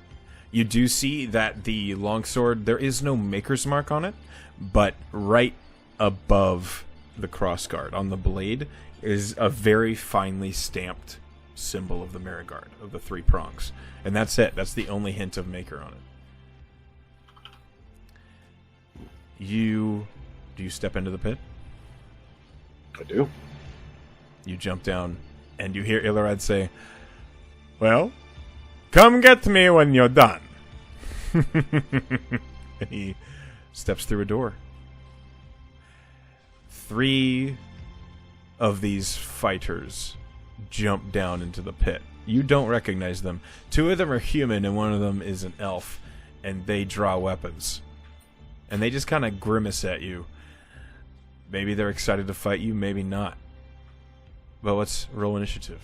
You do see that the longsword, there is no maker's mark on it, but right above the crossguard on the blade is a very finely stamped symbol of the Marigard, of the three prongs. And that's it. That's the only hint of maker on it. Do you step into the pit? I do. You jump down, and you hear Illarad say, "Well, come get me when you're done." And he steps through a door. 3 of these fighters jump down into the pit. You don't recognize them. 2 of them are human, and 1 of them is an elf, and they draw weapons. And they just kind of grimace at you. Maybe they're excited to fight you, maybe not. But let's roll initiative.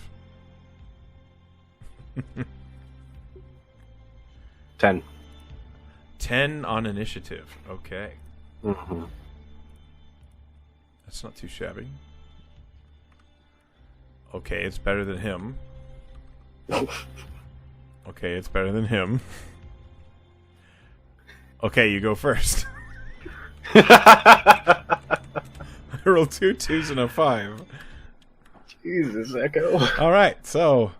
10. 10 on initiative. Okay. Mm-hmm. That's not too shabby. Okay, it's better than him. Okay, it's better than him. Okay, you go first. I rolled 2 2s and a 5. Jesus, Echo. Alright, so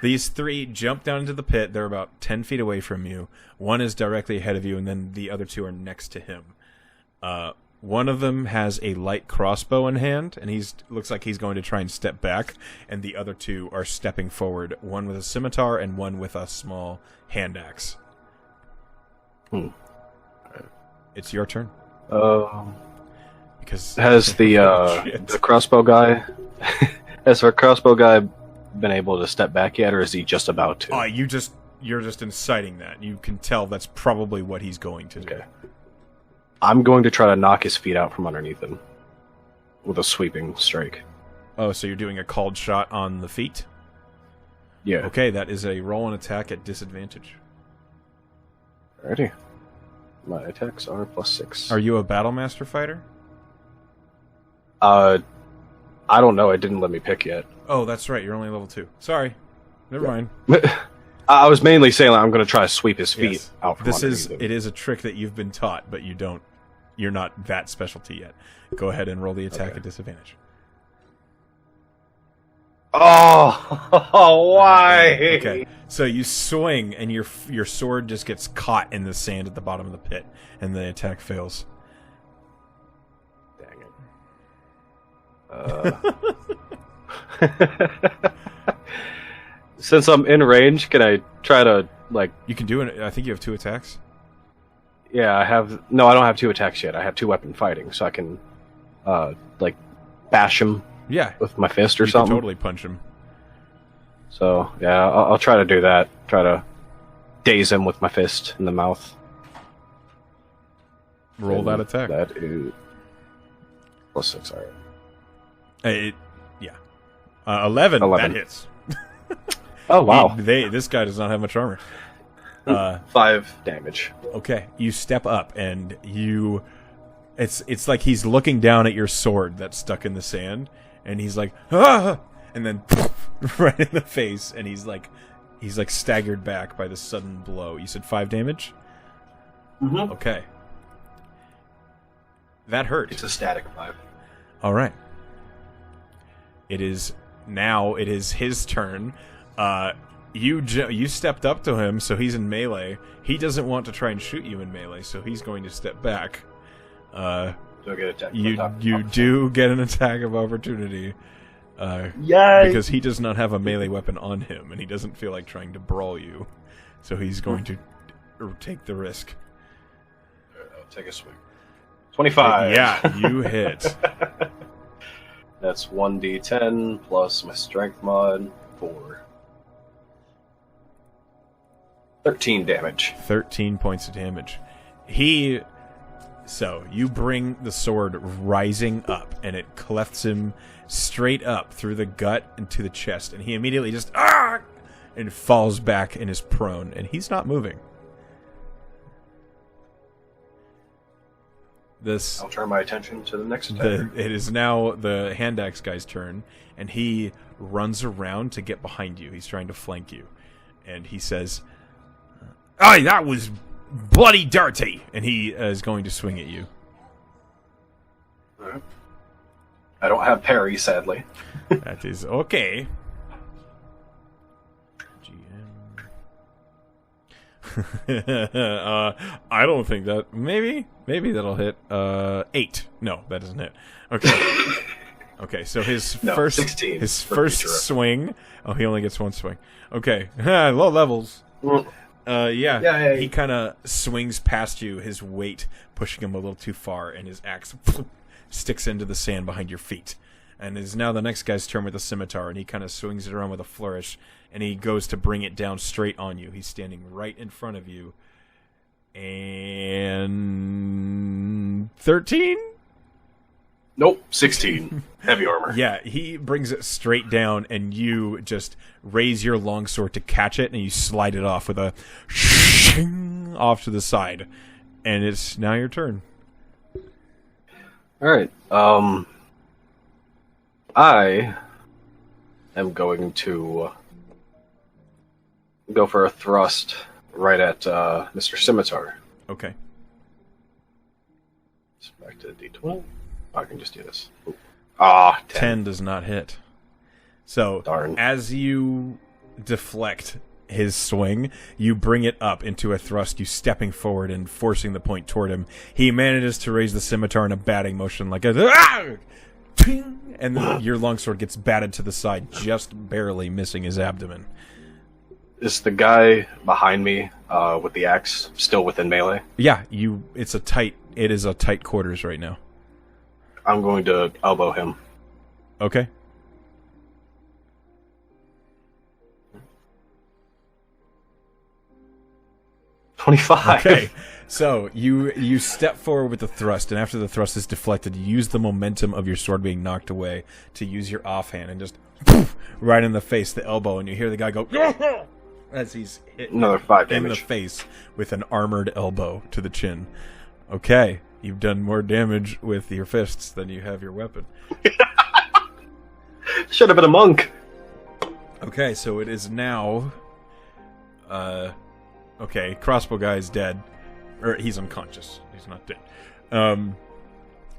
these 3 jump down into the pit. They're about 10 feet away from you. 1 is directly ahead of you, and then the other 2 are next to him. One of them has a light crossbow in hand, and looks like he's going to try and step back, and the other 2 are stepping forward, one with a scimitar and one with a small hand axe. It's your turn. Because Has the crossbow guy has our crossbow guy been able to step back yet, or is he just about to? You're just inciting that. You can tell that's probably what he's going to do. Okay. I'm going to try to knock his feet out from underneath him with a sweeping strike. Oh, so you're doing a called shot on the feet? Yeah. Okay, that is a roll and attack at disadvantage. Alrighty. My attacks are +6. Are you a battle master fighter? I don't know. It didn't let me pick yet. Oh, that's right. You're only level 2. Sorry. Never mind. I was mainly saying I'm going to try to sweep his feet Yes. out from underneath him. It is a trick that you've been taught, but you're not that specialty yet. Go ahead and roll the attack at disadvantage. Oh, why? Okay, so you swing, and your sword just gets caught in the sand at the bottom of the pit, and the attack fails. Dang it. Since I'm in range, can I try to, like... You can do it. I think you have 2 attacks. Yeah, I have... No, I don't have 2 attacks yet. I have 2 weapon fighting, so I can, like, bash him Yeah, with my fist or you something. can totally punch him. So, yeah, I'll try to do that. Try to daze him with my fist in the mouth. Roll that attack. That is... +6, alright. 11. 11. That hits. Oh, wow. This guy does not have much armor. 5 damage. Okay, you step up, and it's like he's looking down at your sword that's stuck in the sand, and he's like, ah! And then right in the face, and he's like staggered back by the sudden blow. You said 5 damage? Mm-hmm. Okay. That hurt. It's a static 5. All right. It is his turn. You stepped up to him, so he's in melee. He doesn't want to try and shoot you in melee, so he's going to step back. Do I get attacked? You do get an attack of opportunity. Yay! Because he does not have a melee weapon on him, and he doesn't feel like trying to brawl you. So he's going to take the risk. I'll take a swing. 25! Yeah, you hit. That's 1d10 plus my strength mod, 4. 13 damage. 13 points of damage. He So you bring the sword rising up, and it clefts him straight up through the gut and to the chest, and he immediately just and falls back and is prone, and he's not moving. I'll turn my attention to the next attacker. It is now the hand axe guy's turn, and he runs around to get behind you. He's trying to flank you, and he says, "Aye, that was bloody dirty!" And he is going to swing at you. Right. I don't have parry, sadly. That is okay. GM. I don't think that. Maybe that'll hit. 8. No, that doesn't hit. Okay. Okay, so his first 16 his first swing. Oh, he only gets one swing. Okay, low levels. Yeah, he kind of swings past you, his weight pushing him a little too far, and his axe sticks into the sand behind your feet. And it is now the next guy's turn with the scimitar, and he kind of swings it around with a flourish, and he goes to bring it down straight on you. He's standing right in front of you. And 13? Nope, 16. Heavy armor. Yeah, he brings it straight down, and you just raise your longsword to catch it, and you slide it off with a shing off to the side. And it's now your turn. Alright, I am going to go for a thrust right at Mr. Scimitar. Okay. Back to D12. I can just do this. Ooh. 10. 10 does not hit. So, Darn. as you deflect his swing, you bring it up into a thrust, you stepping forward and forcing the point toward him. He manages to raise the scimitar in a batting motion like a... and then your longsword gets batted to the side, just barely missing his abdomen. Is the guy behind me with the axe still within melee? Yeah, it is a tight quarters right now. I'm going to elbow him. Okay. $25. Okay. So you step forward with the thrust, and after the thrust is deflected, you use the momentum of your sword being knocked away to use your offhand and just right in the face, the elbow, and you hear the guy go as he's hit Another 5 in damage. the face with an armored elbow to the chin. Okay, you've done more damage with your fists than you have your weapon. Should have been a monk. Okay, so it is now. Okay, crossbow guy is dead. Or he's unconscious. He's not dead.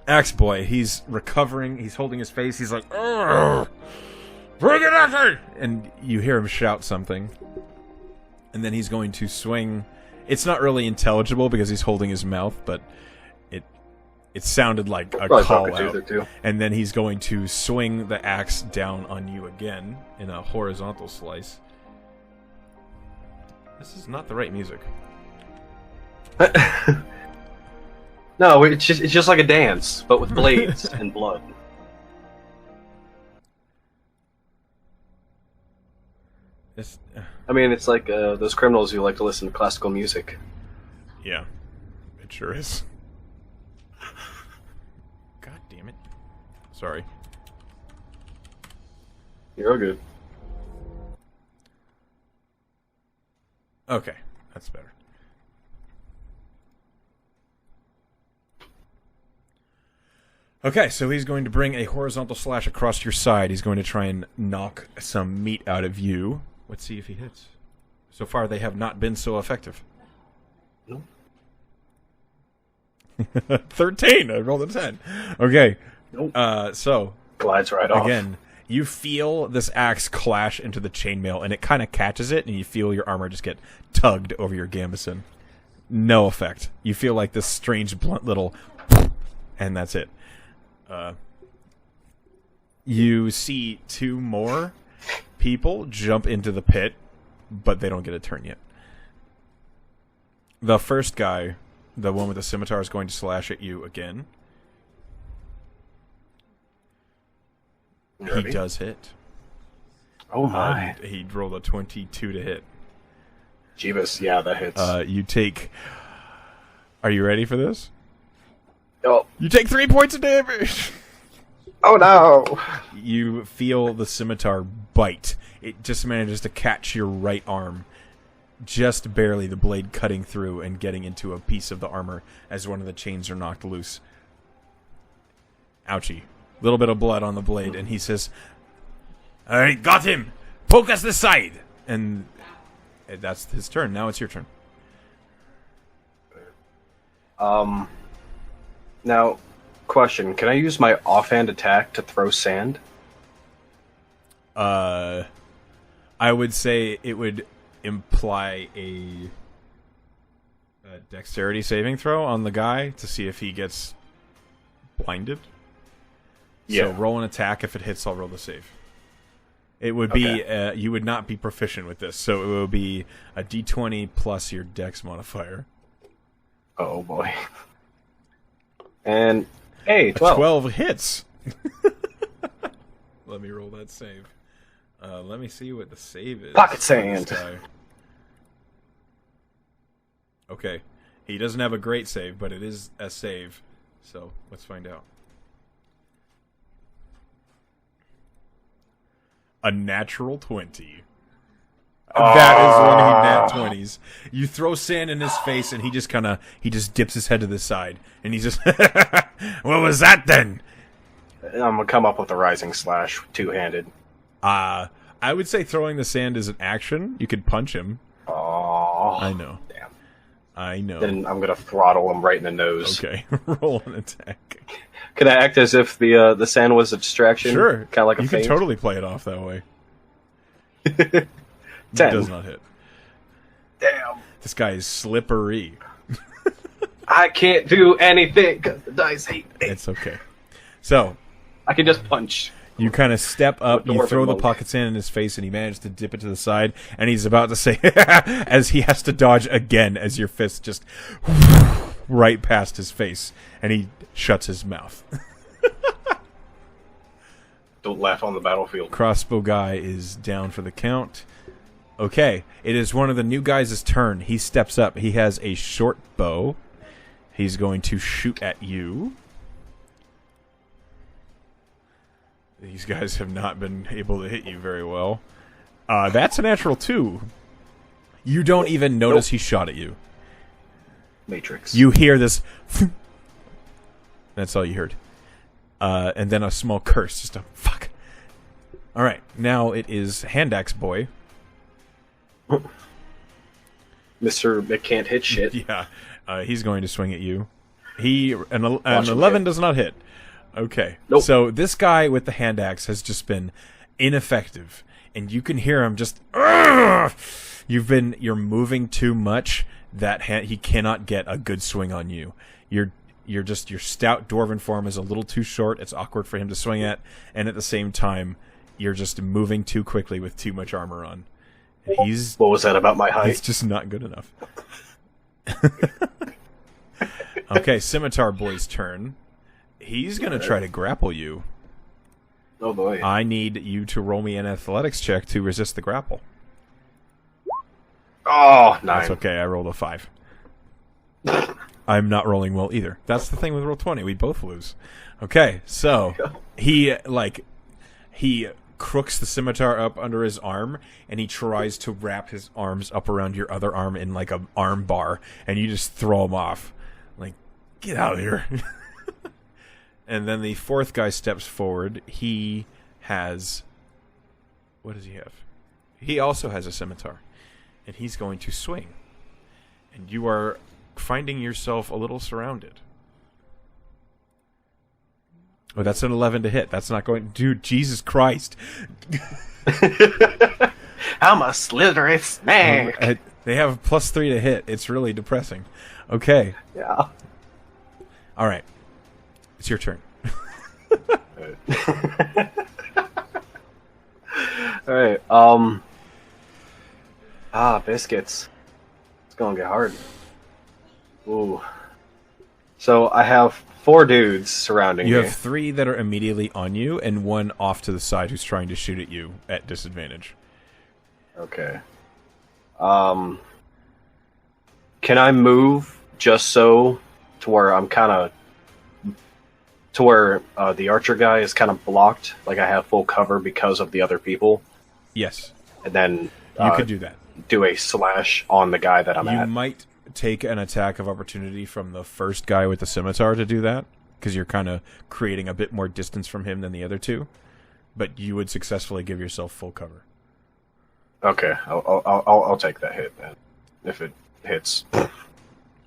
Axe boy, he's recovering. He's holding his face. He's like, "Ugh, bring it up!" And you hear him shout something. And then he's going to swing. It's not really intelligible because he's holding his mouth, but it sounded like a call out. And then he's going to swing the axe down on you again in a horizontal slice. This is not the right music. No, it's just like a dance, but with blades and blood. I mean, it's like those criminals who like to listen to classical music. Yeah, it sure is. God damn it. Sorry. You're all good. Okay, that's better. Okay, so he's going to bring a horizontal slash across your side. He's going to try and knock some meat out of you. Let's see if he hits. So far, they have not been so effective. No. 13. I rolled a 10. Okay. Nope. So Glides right off. again, you feel this axe clash into the chainmail, and it kind of catches it, and you feel your armor just get tugged over your gambeson. No effect. You feel like this strange blunt little, and that's it. You see 2 more people jump into the pit, but they don't get a turn yet. The first guy, the one with the scimitar, is going to slash at you again. Ready? He does hit. Oh my. He rolled a 22 to hit. Jeebus, yeah, that hits. You take... Are you ready for this? Oh, You take 3 points of damage! oh no! You feel the scimitar bite. It just manages to catch your right arm. Just barely, the blade cutting through and getting into a piece of the armor as one of the chains are knocked loose. Ouchie. Little bit of blood on the blade, and he says, "Alright, got him! Poke us the side!" And that's his turn. Now it's your turn. Now, question, can I use my offhand attack to throw sand? I would say it would imply a dexterity saving throw on the guy to see if he gets blinded. Yeah. So roll an attack. If it hits, I'll roll the save. It would be, you would not be proficient with this, so it will be a d20 plus your dex modifier. Oh boy. And, hey, 12. 12 hits! Let me roll that save. Let me see what the save is. Pocket sand. Okay. He doesn't have a great save, but it is a save. So, let's find out. A natural 20. That is one of the nat 20s. You throw sand in his face, and he just dips his head to the side, and he's just, what was that then? I'm gonna come up with a rising slash, two-handed. I would say throwing the sand is an action. You could punch him. Oh, I know. Damn. I know. Then I'm gonna throttle him right in the nose. Okay, roll an attack. Could I act as if the sand was a distraction? Sure. Kind of like a You feint? can totally play it off that way. 10. It does not hit. Damn. This guy is slippery. I can't do anything because the dice hate me. It's okay. So, I can just punch. you kind of step up, With you dwarven throw the mode. pocket sand in his face, and he manages to dip it to the side, and he's about to say, as he has to dodge again, as your fist just right past his face, and he shuts his mouth. Don't laugh on the battlefield. Crossbow guy is down for the count. Okay, it is one of the new guys' turn. He steps up. He has a short bow. He's going to shoot at you. These guys have not been able to hit you very well. That's a natural 2. You don't even notice he shot at you. Matrix. You hear this. That's all you heard. And then a small curse. Just a fuck. Alright, now it is Hand Axe Boy. Mr. McCan't hit shit. Yeah, he's going to swing at you. An Watch him 11 hit. does not hit. Okay. Nope. So this guy with the hand axe has just been ineffective, and you can hear him just. Argh! You're moving too much that he cannot get a good swing on you. Your stout dwarven form is a little too short. It's awkward for him to swing at, and at the same time, you're just moving too quickly with too much armor on. And What was that about my it's height? just not good enough. Okay, Scimitar Boy's turn. He's going to try to grapple you. Oh boy. I need you to roll me an athletics check to resist the grapple. Oh, 9. That's okay, I rolled a 5. I'm not rolling well either. That's the thing with roll 20, we both lose. Okay, so he crooks the scimitar up under his arm, and he tries to wrap his arms up around your other arm in like an arm bar, and you just throw him off. Like, get out of here. And then the fourth guy steps forward. He has... What does he have? He also has a scimitar. And he's going to swing. And you are finding yourself a little surrounded. Oh, that's an 11 to hit. That's not going... Dude, Jesus Christ. I'm a slithery snake. They have +3 to hit. It's really depressing. Okay. Yeah. All right. It's your turn. Alright, biscuits. It's gonna get hard. Ooh. So I have 4 dudes surrounding You me. have 3 that are immediately on you, and 1 off to the side who's trying to shoot at you at disadvantage. Okay. Can I move just so to where I'm kind of to where the archer guy is kind of blocked. Like I have full cover because of the other people. Yes. And then You could do that. do a slash on the guy that I'm You at. might take an attack of opportunity from the first guy with the scimitar to do that, because you're kind of creating a bit more distance from him than the other two. But you would successfully give yourself full cover. Okay, I'll take that hit then, if it hits.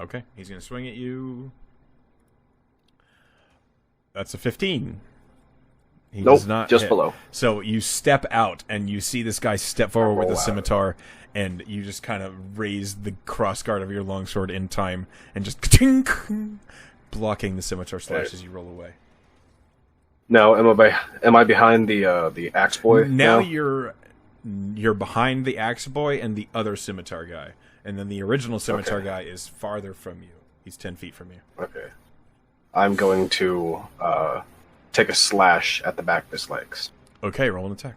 Okay, he's going to swing at you. That's a 15. He Nope, does not just hit. below. So you step out, and you see this guy step forward with Roll the out. scimitar, and you just kind of raise the crossguard of your longsword in time, and just ka-tink, blocking the scimitar slash as you roll away. Now, am I behind the axe boy? Now you're behind the axe boy and the other scimitar guy, and then the original scimitar guy is farther from you. He's 10 feet from you. Okay. I'm going to take a slash at the back of his legs. Okay, roll an attack.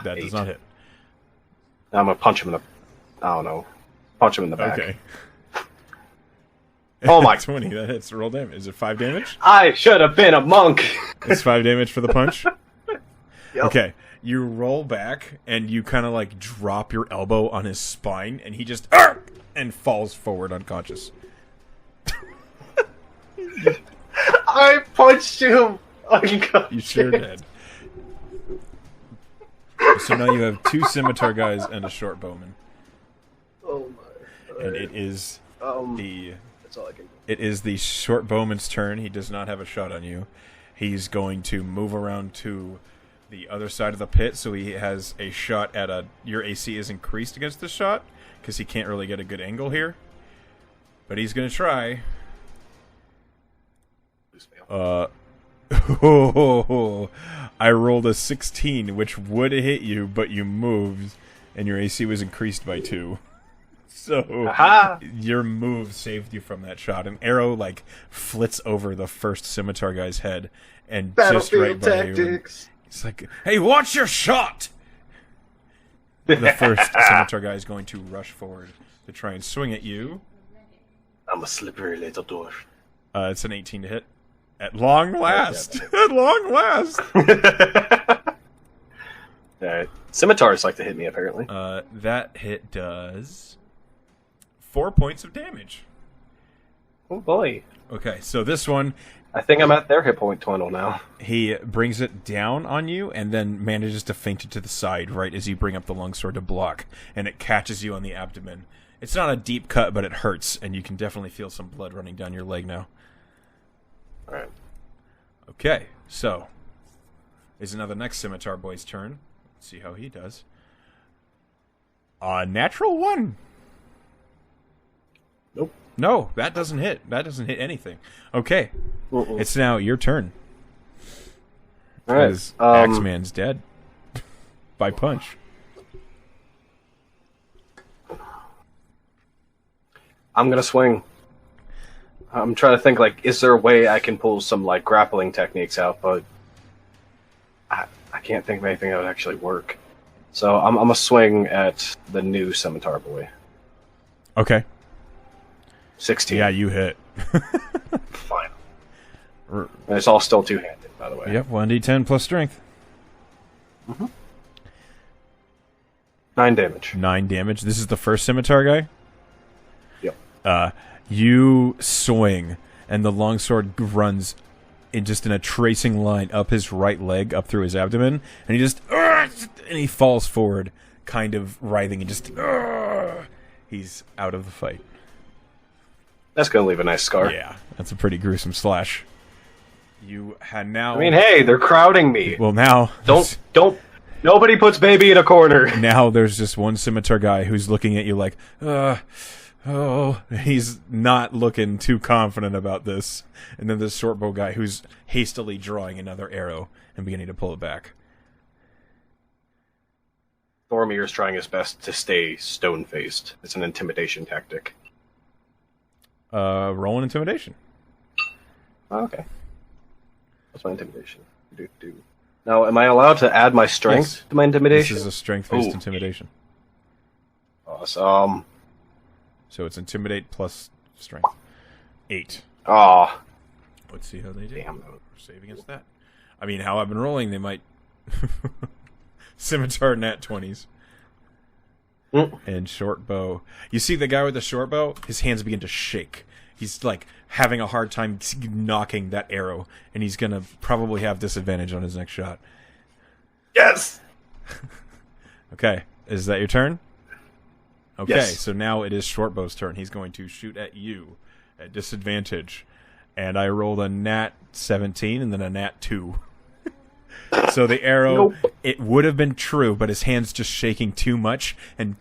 That does 8. not hit. Now I'm gonna punch him in the. I don't know. Punch him in the back. Okay. Oh my! 20. That hits. Roll damage. Is it 5 damage? I should have been a monk. It's 5 damage for the punch. Yep. Okay. You roll back and you kind of like drop your elbow on his spine, and he just and falls forward unconscious. I punched him unconscious. You sure did. So now you have 2 scimitar guys and a short bowman, Oh my! and it is the That's all I can do. It is the short bowman's turn. He does not have a shot on you. He's going to move around to the other side of the pit, so he has a shot at a... Your AC is increased against the shot, because he can't really get a good angle here. But he's going to try. I rolled a 16, which would hit you, but you moved, and your AC was increased by 2. So Aha! your move saved you from that shot. An arrow like flits over the first scimitar guy's head and just right by you. It's like, hey, watch your shot! The first scimitar guy is going to rush forward to try and swing at you. I'm a slippery little dwarf. It's an 18 to hit. At long last! At long last! Alright. Scimitars like to hit me, apparently. That hit does 4 points of damage. Oh boy. Okay, so this one, I think I'm at their hit point total now. he brings it down on you and then manages to feint it to the side right as you bring up the longsword to block, and it catches you on the abdomen. It's not a deep cut, but it hurts, and you can definitely feel some blood running down your leg now. Alright. Okay, so is now the next scimitar boy's turn. Let's see how he does. Natural 1. Nope. No, that doesn't hit. That doesn't hit anything. Okay, Mm-mm. it's now your turn. Alright. Because Axeman's dead. By punch. I'm gonna swing. I'm trying to think, like, is there a way I can pull some, like, grappling techniques out, but I can't think of anything that would actually work. So I'm gonna swing at the new scimitar boy. Okay. 16. Yeah, you hit. Fine. And it's all still two-handed, by the way. Yep, 1d10 plus strength. 9 damage. 9 damage. This is the first scimitar guy? Yep. You swing, and the longsword runs in a tracing line up his right leg, up through his abdomen, and he falls forward, kind of writhing, and he's out of the fight. That's gonna leave a nice scar. Yeah, that's a pretty gruesome slash. You had now. I mean, hey, they're crowding me. Well, now Don't. Nobody puts baby in a corner. now there's just one scimitar guy who's looking at you like, he's not looking too confident about this. And then this short bow guy who's hastily drawing another arrow and beginning to pull it back. Thormir is trying his best to stay stone-faced. It's an intimidation tactic. Roll an intimidation. Oh, okay. What's my intimidation? Now, am I allowed to add my strength Yes. to my intimidation? This is a strength-based Ooh. intimidation. Awesome. So it's intimidate plus strength. 8. Aw, Let's see how they do. Damn. Save against that. I mean, how I've been rolling, they might... Scimitar nat 20s. And short bow. You see the guy with the short bow? His hands begin to shake. He's, like, having a hard time knocking that arrow. And he's going to probably have disadvantage on his next shot. Yes! Okay. Is that your turn? Okay, yes. So now it is Shortbow's turn. He's going to shoot at you at disadvantage. And I rolled a nat 17 and then a nat 2. So the arrow, it would have been true, but his hand's just shaking too much, and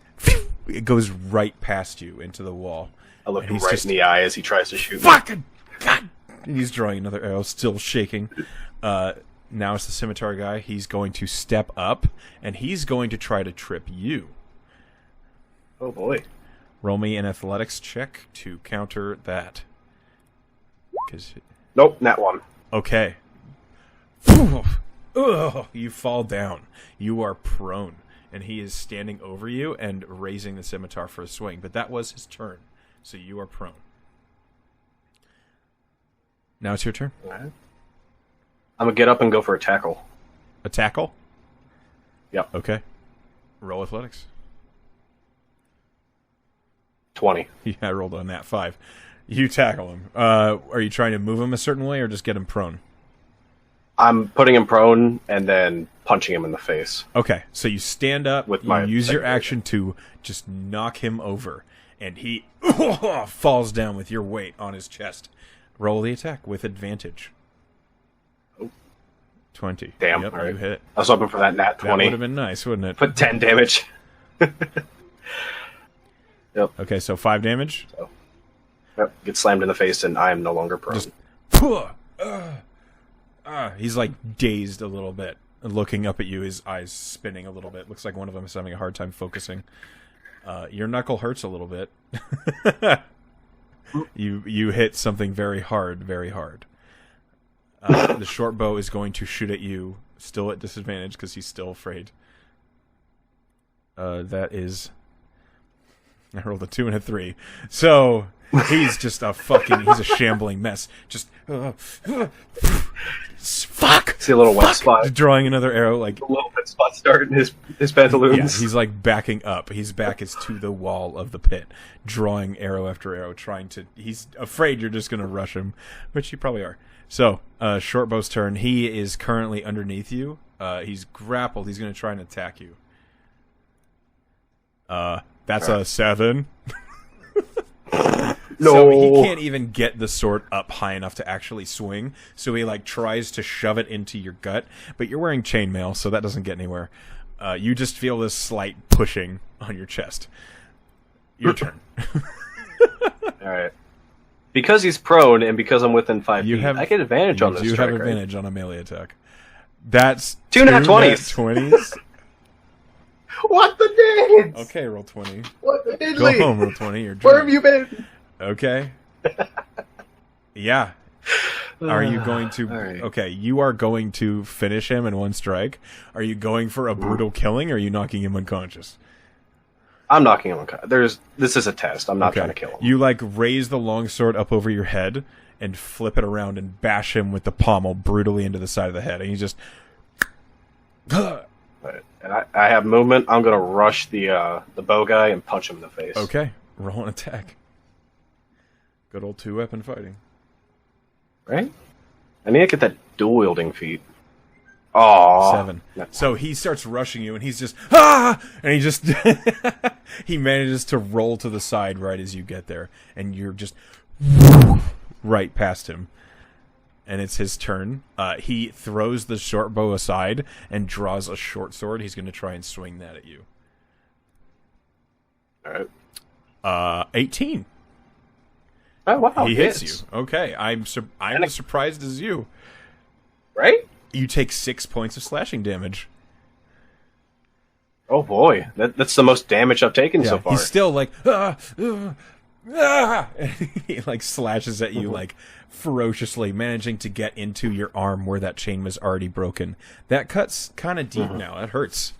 it goes right past you into the wall. I look him right in the eye as he tries to shoot me. Fucking God! And he's drawing another arrow, still shaking. Now it's the scimitar guy. He's going to step up, and he's going to try to trip you. Oh, boy. Roll me an athletics check to counter that. Nope, nat 1. Okay. Ugh, you fall down. You are prone, and he is standing over you and raising the scimitar for a swing. But that was his turn, so you are prone. Now it's your turn. All right. I'm going to get up and go for a tackle. A tackle? Yep. Okay. Roll athletics. 20. Yeah, I rolled on that 5. You tackle him. Are you trying to move him a certain way or just get him prone? I'm putting him prone and then punching him in the face. Okay, so you stand up, with you use your action to just knock him over, and he falls down with your weight on his chest. Roll the attack with advantage. 20. Damn, yep, right. You hit it. I was hoping for that nat 20. That would have been nice, wouldn't it? Put 10 damage. Yep. Okay, so 5 damage. Yep. Get slammed in the face, and I am no longer prone. Just, he's like dazed a little bit, looking up at you, his eyes spinning a little bit. Looks like one of them is having a hard time focusing. Your knuckle hurts a little bit. You hit something very hard, very hard. The short bow is going to shoot at you, still at disadvantage because he's still afraid. That is... I rolled a 2 and a 3. So, he's just he's a shambling mess. Just, fuck! See a little wet spot. Drawing another arrow, like... A little wet spot starting his pantaloons. Yeah, he's like backing up. His back is to the wall of the pit, drawing arrow after arrow, he's afraid you're just going to rush him, which you probably are. So, Shortbow's turn. He is currently underneath you. He's grappled. He's going to try and attack you. That's a 7. No. So he can't even get the sword up high enough to actually swing. So he tries to shove it into your gut, but you're wearing chainmail, so that doesn't get anywhere. You just feel this slight pushing on your chest. Your turn. All right. Because he's prone and because I'm within 5 feet, I get advantage on this. You have advantage on a melee attack. That's 2 nat 20s. What the dance? Okay, roll 20. What the diddly? Go home, roll 20. You're Where have you been? Okay. Yeah. Are you going to... right. Okay, you are going to finish him in one strike. Are you going for a brutal killing, or are you knocking him unconscious? I'm knocking him unconscious. This is a test. I'm not trying to kill him. You, raise the longsword up over your head and flip it around and bash him with the pommel brutally into the side of the head. And he's just... Right. And I have movement. I'm going to rush the bow guy and punch him in the face. Okay. Roll an attack. Good old 2-weapon fighting. Right? I need to get that dual-wielding feat. Oh, 7. So he starts rushing you, and he's just... Ah! And he just... he manages to roll to the side right as you get there. And you're just... right past him. And it's his turn. He throws the short bow aside and draws a short sword. He's going to try and swing that at you. All right. 18. Oh, wow. He hits you. Okay. I'm as surprised as you. Right? You take 6 points of slashing damage. Oh, boy. That's the most damage I've taken so far. He's still he slashes at you ferociously, managing to get into your arm where that chain was already broken. That cut's kind of deep now. It hurts.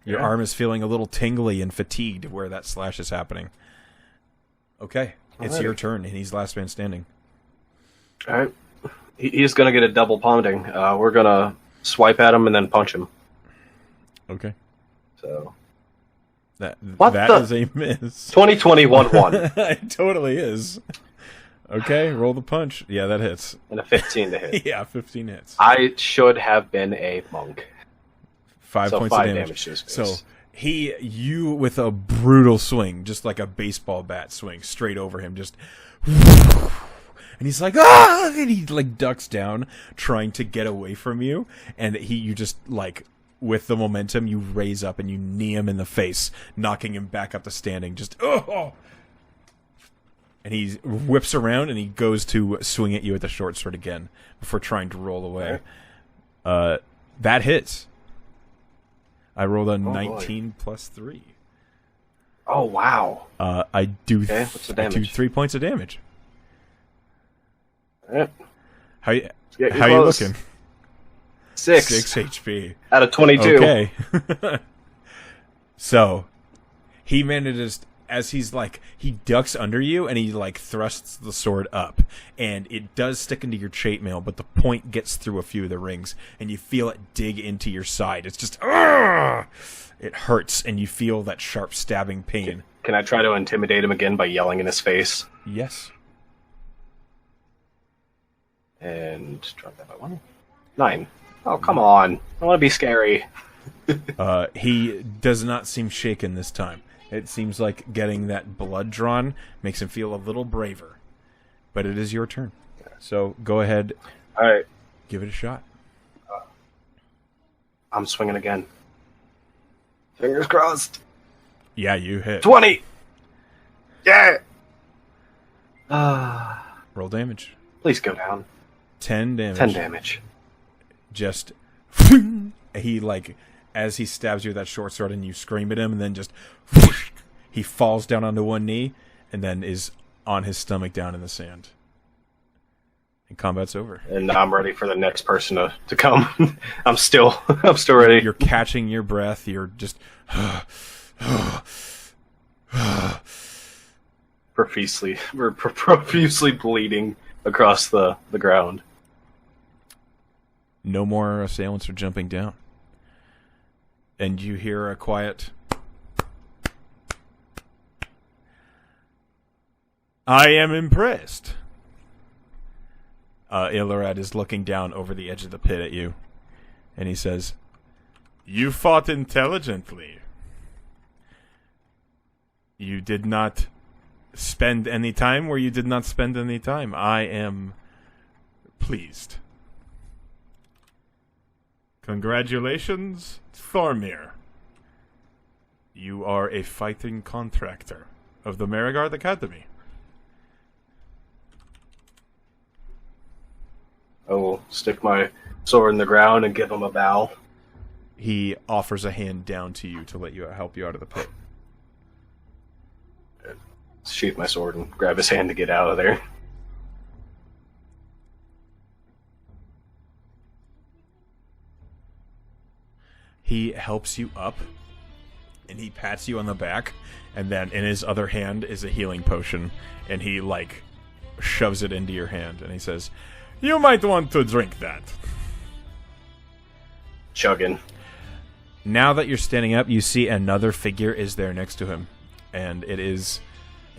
Your arm is feeling a little tingly and fatigued where that slash is happening. Okay, it's your turn, and he's last man standing. All right. He's going to get a double pounding. We're going to swipe at him and then punch him. Okay. So That What that the- is a miss. 2021-1 It totally is. Okay, roll the punch. Yeah, that hits. and a 15 to hit. Yeah, 15 hits. I should have been a monk. 5 So points 5 of damage. damage to his face. So you with a brutal swing, just like a baseball bat swing, straight over him, just. And he's like, ah! And he like ducks down, trying to get away from you, and you just like, with the momentum, you raise up and you knee him in the face, knocking him back up to standing. Just oh! And he whips around and he goes to swing at you with the short sword again before trying to roll away. That hits. I rolled a 19 plus 3. Oh, wow. I do. Okay, what's the I do damage? 3 points of damage. All right. How you Get how you close. looking? 6 HP. out of 22. Okay. So he manages, as he's like, he ducks under you and he like thrusts the sword up, and it does stick into your chainmail, but the point gets through a few of the rings and you feel it dig into your side. It's just it hurts and you feel that sharp stabbing pain. Can I try to intimidate him again by yelling in his face? Yes. And drop that by 1. 9. Oh, come on. I want to be scary. He does not seem shaken this time. It seems like getting that blood drawn makes him feel a little braver. But it is your turn. So go ahead, All right. give it a shot. I'm swinging again. Fingers crossed. Yeah, you hit. 20! Yeah! Roll damage. Please go down. 10 damage. 10 damage. Just he like, as he stabs you with that short sword and you scream at him, and then just he falls down onto one knee and then is on his stomach down in the sand. And combat's over. And I'm ready for the next person to come. I'm still ready. You're catching your breath. You're just profusely bleeding across the ground. no more assailants are jumping down. And you hear a quiet, I am impressed. Illarad is looking down over the edge of the pit at you, and he says, You fought intelligently. You did not spend any time where you did not spend any time. I am pleased. Congratulations, Thormir. You are a fighting contractor of the Marigard Academy. I will stick my sword in the ground and give him a bow. He offers a hand down to you to let you help you out of the pit. Sheath my sword and grab his hand to get out of there. He helps you up, and he pats you on the back, and then in his other hand is a healing potion, and he, like, shoves it into your hand, and he says, You might want to drink that. Chugging. Now that you're standing up, you see another figure is there next to him, and it is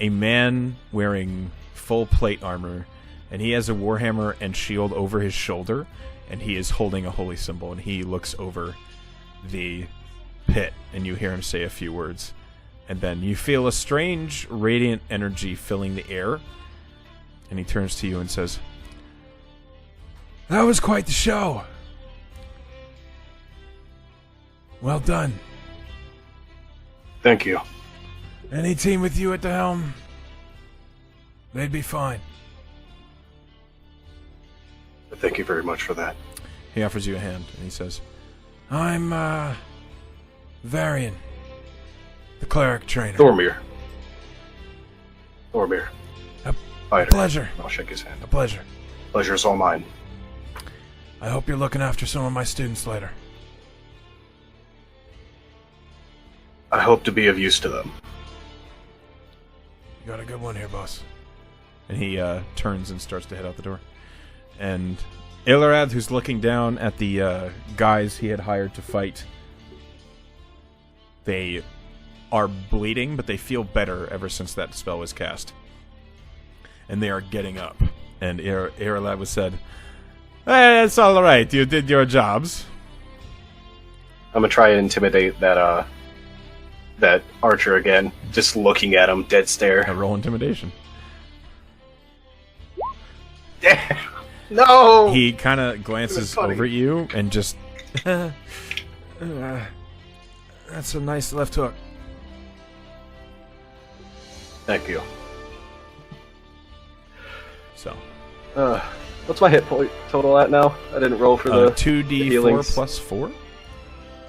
a man wearing full plate armor, and he has a warhammer and shield over his shoulder, and he is holding a holy symbol, and he looks over the pit, and you hear him say a few words, and then you feel a strange radiant energy filling the air, and he turns to you and says, That was quite the show. Well done. Thank you. Any team with you at the helm, they'd be fine. Thank you very much for that. He offers you a hand, and he says, I'm, Varian, the cleric trainer. Thormir. Thormir. A Fighter. pleasure. I'll shake his hand. A pleasure. Pleasure's all mine. I hope you're looking after some of my students later. I hope to be of use to them. You got a good one here, boss. and he turns and starts to head out the door. And Ilarath, who's looking down at the guys he had hired to fight, they are bleeding, but they feel better ever since that spell was cast. And they are getting up. And Ilarath was said, "Hey, it's all right. You did your jobs." I'm gonna try and intimidate that archer again, just looking at him, dead stare. Roll intimidation. No! He kind of glances over at you and just... That's a nice left hook. Thank you. So. What's my hit point total at now? I didn't roll for the 2d4 healings. plus 4.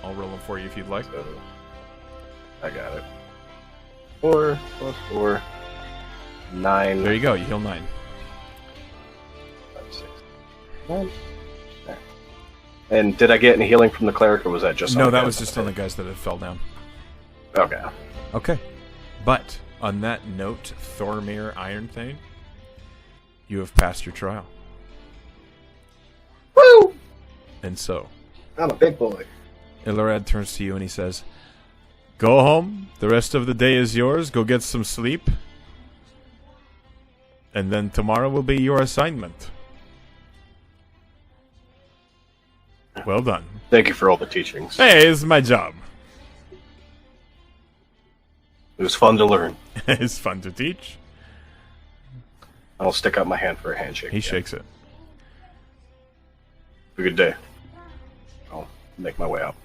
I'll roll them for you if you'd like. I got it. 4 plus 4. 9. There you go. You heal 9. 5, 6, 9. And did I get any healing from the cleric, or was that just... No, that was just on the guys that had fell down. Okay. Okay. But, on that note, Thormir Ironthane, you have passed your trial. Woo! And so, I'm a big boy. Illarad turns to you and he says, "Go home. The rest of the day is yours. Go get some sleep. And then tomorrow will be your assignment." Well done. Thank you for all the teachings. Hey, it's my job. It was fun to learn. It's fun to teach. I'll stick out my hand for a handshake. He shakes it. Have a good day. I'll make my way out.